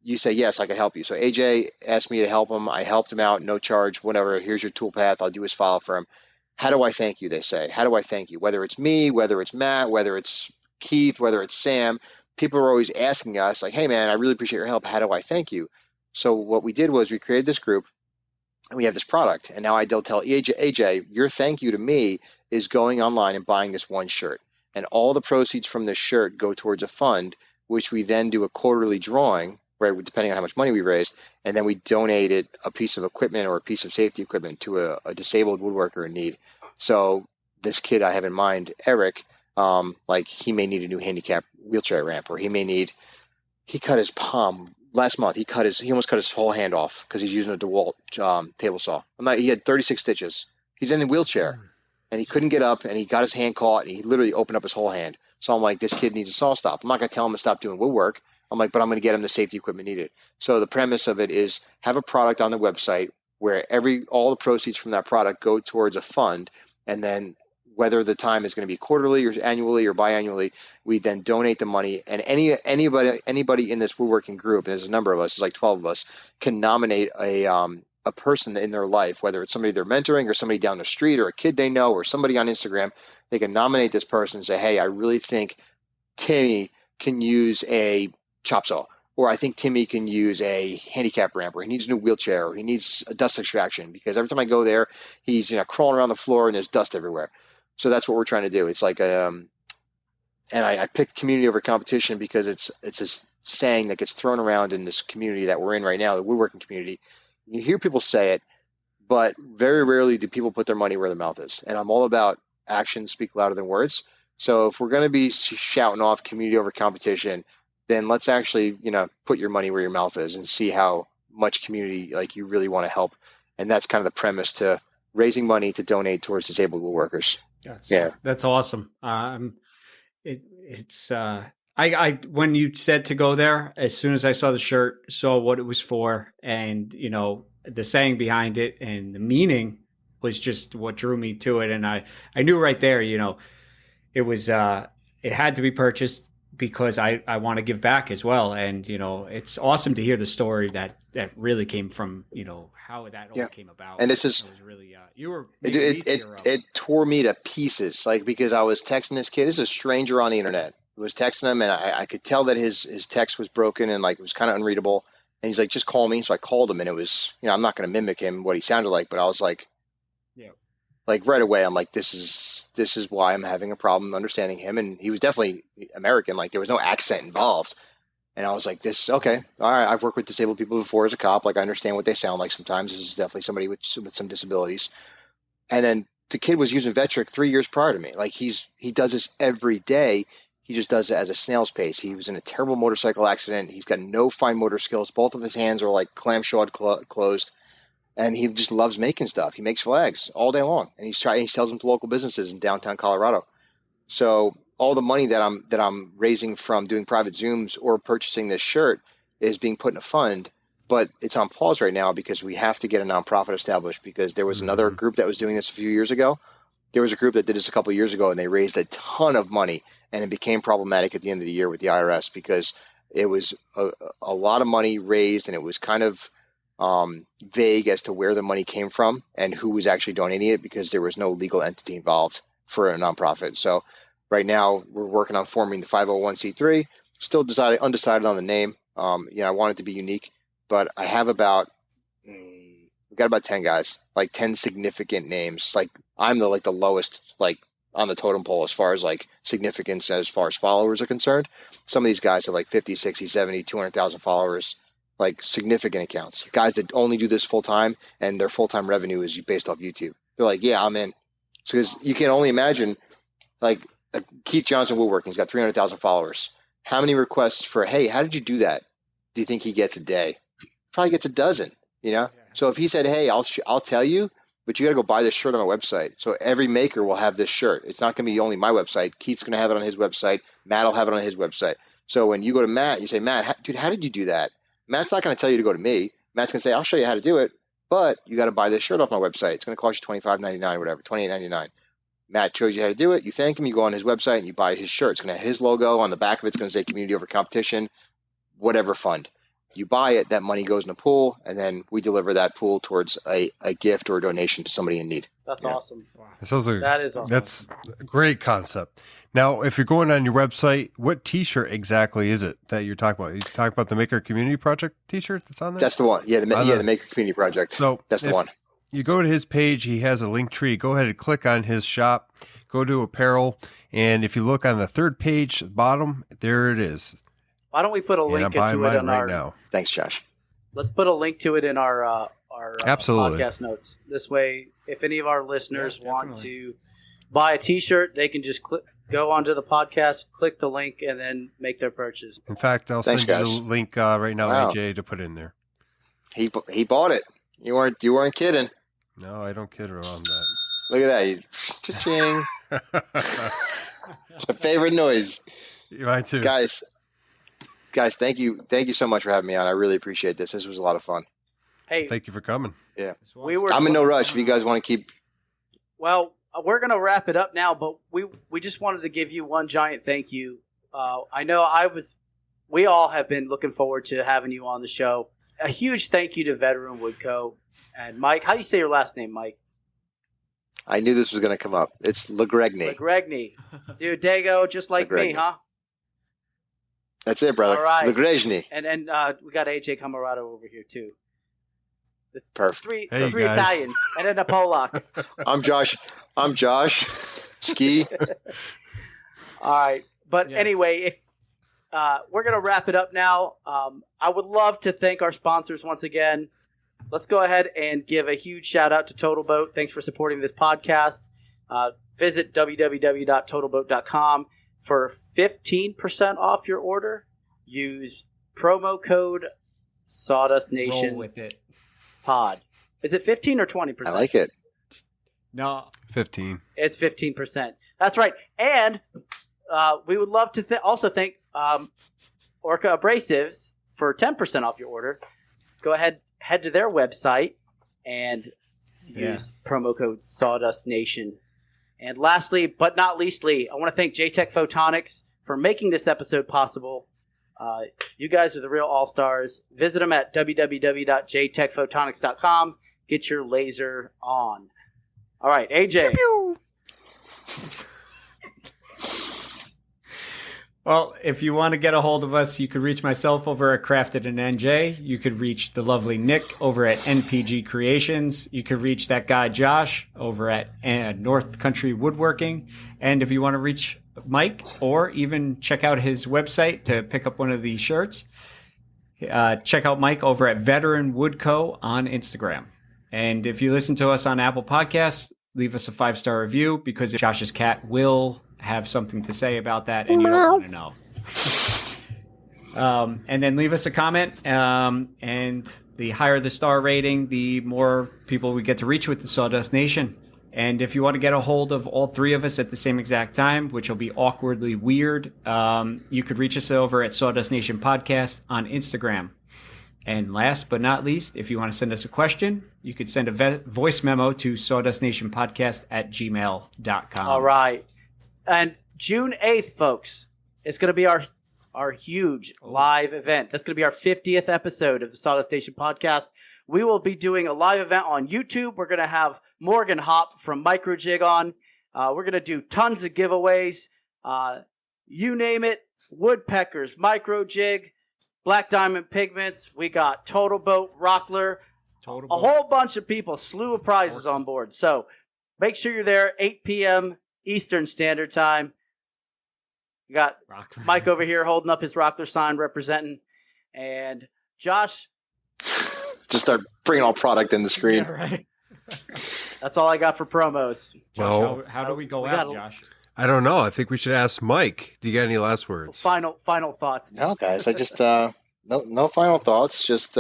you say, yes, I can help you. So AJ asked me to help him. I helped him out, no charge, whatever. Here's your tool path. I'll do his file for him. How do I thank you, they say. How do I thank you? Whether it's me, whether it's Matt, whether it's Keith, whether it's Sam, people are always asking us, like, hey, man, I really appreciate your help. How do I thank you? So what we did was we created this group, and we have this product. And now they'll tell AJ, your thank you to me is going online and buying this one shirt. And all the proceeds from this shirt go towards a fund, which we then do a quarterly drawing, right, depending on how much money we raised, and then we donated a piece of equipment or a piece of safety equipment to a disabled woodworker in need. So this kid I have in mind, Eric, like he may need a new handicap wheelchair ramp, or he cut his palm last month he almost cut his whole hand off because he's using a DeWalt table saw. He had 36 stitches. He's in a wheelchair and he couldn't get up, and he got his hand caught, and he literally opened up his whole hand. So I'm like, this kid needs a saw stop. I'm not going to tell him to stop doing woodwork. I'm like, but I'm going to get him the safety equipment needed. So the premise of it is have a product on the website where all the proceeds from that product go towards a fund, and then whether the time is going to be quarterly or annually or biannually, we then donate the money. And anybody in this woodworking group, and there's a number of us, there's like 12 of us, can nominate a person in their life, whether it's somebody they're mentoring or somebody down the street or a kid they know or somebody on Instagram. They can nominate this person and say, hey, I really think Timmy can use a chop saw, or I think Timmy can use a handicap ramp, or he needs a new wheelchair, or he needs a dust extraction, because every time I go there, he's crawling around the floor and there's dust everywhere. So that's what we're trying to do. It's like and I picked community over competition because it's this saying that gets thrown around in this community that we're in right now, the woodworking community. You hear people say it, but very rarely do people put their money where their mouth is. And I'm all about actions speak louder than words. So if we're going to be shouting off community over competition, then let's actually, put your money where your mouth is and see how much community you really want to help. And that's kind of the premise to raising money to donate towards disabled woodworkers. That's awesome. I when you said to go there, as soon as I saw the shirt, saw what it was for, and the saying behind it and the meaning was just what drew me to it. And I knew right there, it was it had to be purchased because I want to give back as well. And it's awesome to hear the story that really came from how that all came about. And this is it was really you were it tore me to pieces, because I was texting this kid. This is a stranger on the internet. I was texting him, and I could tell that his text was broken and it was kind of unreadable. And he's like, just call me. So I called him, and it was, I'm not going to mimic him, what he sounded like, but I was like, right away, I'm like, this is why I'm having a problem understanding him. And he was definitely American. There was no accent involved. And I was like, okay, all right. I've worked with disabled people before as a cop. I understand what they sound like sometimes. This is definitely somebody with some disabilities. And then the kid was using Vectric 3 years prior to me. He does this every day. He just does it at a snail's pace. He was in a terrible motorcycle accident. He's got no fine motor skills. Both of his hands are clamshelled closed. And he just loves making stuff. He makes flags all day long, and he sells them to local businesses in downtown Colorado. So all the money that I'm raising from doing private Zooms or purchasing this shirt is being put in a fund, but it's on pause right now because we have to get a nonprofit established, because there was another group that was doing this a few years ago. There was a group that did this a couple of years ago, and they raised a ton of money, and it became problematic at the end of the year with the IRS because it was a lot of money raised, and it was kind of vague as to where the money came from and who was actually donating it, because there was no legal entity involved for a nonprofit. So right now we're working on forming the 501c3, still undecided on the name. I want it to be unique, but I have we've got about 10 guys, 10 significant names. I'm the lowest, on the totem pole as far as significance, as far as followers are concerned. Some of these guys have 50, 60, 70, 200,000 followers. Significant accounts, guys that only do this full time, and their full time revenue is based off YouTube. They're like, yeah, I'm in. So because you can only imagine, Keith Johnson Woodworking, he's got 300,000 followers. How many requests for, hey, how did you do that? Do you think he gets a day? Probably gets a dozen. So if he said, hey, I'll tell you, but you got to go buy this shirt on my website. So every maker will have this shirt. It's not going to be only my website. Keith's going to have it on his website. Matt will have it on his website. So when you go to Matt, you say, Matt, dude, how did you do that? Matt's not going to tell you to go to me. Matt's going to say, I'll show you how to do it, but you got to buy this shirt off my website. It's going to cost you $25.99 or whatever, $28.99. Matt shows you how to do it. You thank him. You go on his website and you buy his shirt. It's going to have his logo. On the back of it, it's going to say community over competition, whatever fund. You buy it, that money goes in a pool, and then we deliver that pool towards a gift or a donation to somebody in need. That's awesome. Wow. That is awesome. That's a great concept. Now, if you're going on your website, what T-shirt exactly is it that you're talking about? You talking about the Maker Community Project T-shirt that's on there? That's the one. Yeah, the Maker Community Project. So that's the one. You go to his page. He has a link tree. Go ahead and click on his shop. Go to apparel, and if you look on the third page, bottom, there it is. Why don't we put a link to it on our now? Thanks, Josh. Let's put a link to it in our podcast notes. This way, if any of our listeners want to buy a T-shirt, they can just go onto the podcast, click the link, and then make their purchase. In fact, I'll Thanks, send you guys. the link right now, Wow. AJ, to put in there. He bought it. You weren't kidding. No, I don't kid around that. Look at that. Cha-ching. It's my favorite noise. Mine too. Guys, thank you so much for having me on. I really appreciate this. This was a lot of fun. Hey, Thank you for coming. Yeah. we were. I'm in no rush if you guys want to keep. Well, we're gonna wrap it up now, but we just wanted to give you one giant thank you. I know we all have been looking forward to having you on the show. A huge thank you to Veteran Woodco and Mike. How do you say your last name, Mike? I knew this was going to come up. It's LeGregny. LeGregny. Dude, Dago, just like me, LeGregny. huh? That's it, brother. All right. LeGregny. And we got AJ Camarado over here too. The Perfect. three Hey, three guys. Italians, and then a Polak. I'm Josh. Ski. All right, but Yes. anyway, if we're gonna wrap it up now, I would love to thank our sponsors once again. Let's go ahead and give a huge shout out to Totalboat. Thanks for supporting this podcast. Visit www.totalboat.com for 15% off your order. Use promo code Sawdust Roll Nation with it. Pod. Is it 15 or 20%? I like it. No, 15. It's 15%. That's right. And we would love to also thank Orca Abrasives for 10% off your order. Go ahead, head to their website and use promo code Sawdust Nation. And lastly, but not leastly, I want to thank Jtechphotonics for making this episode possible. You guys are the real all-stars. Visit them at www.jtechphotonics.com. Get your laser on. All right, AJ. Well, if you want to get a hold of us, you could reach myself over at Crafted and NJ. You could reach the lovely Nick over at NPG Creations. You could reach that guy Josh over at North Country Woodworking. And if you want to reach Mike or even check out his website to pick up one of these shirts, check out Mike over at Veteran Woodco on Instagram. And if you listen to us on Apple Podcasts, leave us a 5-star review because Josh's cat will have something to say about that, and you don't want to know. And then leave us a comment, and the higher the star rating, the more people we get to reach with the Sawdust Nation. And if you want to get a hold of all three of us at the same exact time, which will be awkwardly weird, you could reach us over at Sawdust Nation Podcast on Instagram. And last but not least, if you want to send us a question, you could send a voice memo to sawdustnationpodcast@gmail.com. All right. And June 8th, folks, it's going to be our huge live event. That's going to be our 50th episode of the Sawdust Nation podcast. We will be doing a live event on YouTube. We're going to have Morgan Hopp from Microjig on. We're going to do tons of giveaways. You name it. Woodpeckers, Microjig, Black Diamond Pigments. We got Totalboat, Rockler, a whole bunch of people, slew of prizes on board. So make sure you're there, 8 p.m. Eastern Standard Time. You got Mike over here holding up his Rockler sign representing. And Josh. Just start bringing all product in the screen. Yeah, right. That's all I got for promos. Josh, Well, how do we go we out, gotta- Josh? I don't know. I think we should ask Mike. Do you got any last words? Final thoughts. No, guys, I just no final thoughts. Just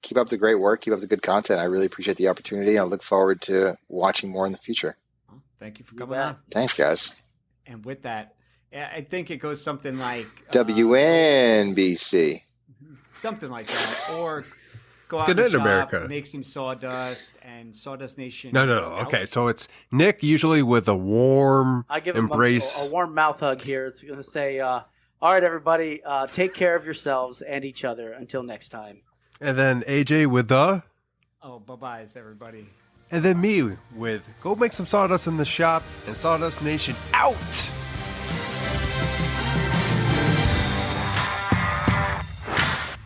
keep up the great work, keep up the good content. I really appreciate the opportunity, and I look forward to watching more in the future. Well, thank you for You coming bet. on. Thanks, guys. And with that, I think it goes something like WNBC. something like that, or go out Good and night, shop, America. make some sawdust, and Sawdust Nation. No. Okay, so it's Nick usually with a warm I give him embrace. a warm mouth hug here. It's going to say, all right, everybody, take care of yourselves and each other. Until next time. And then AJ with the... Oh, bye-byes, everybody. And then me with go make some sawdust in the shop and Sawdust Nation out.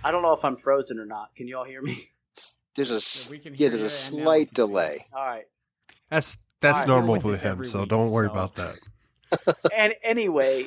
I don't know if I'm frozen or not. Can you all hear me? There's a we can hear there's a you, and now we slight can see you. delay. All right. That's All right, normal we're with with this him, every so week, don't worry so- about that. And anyway,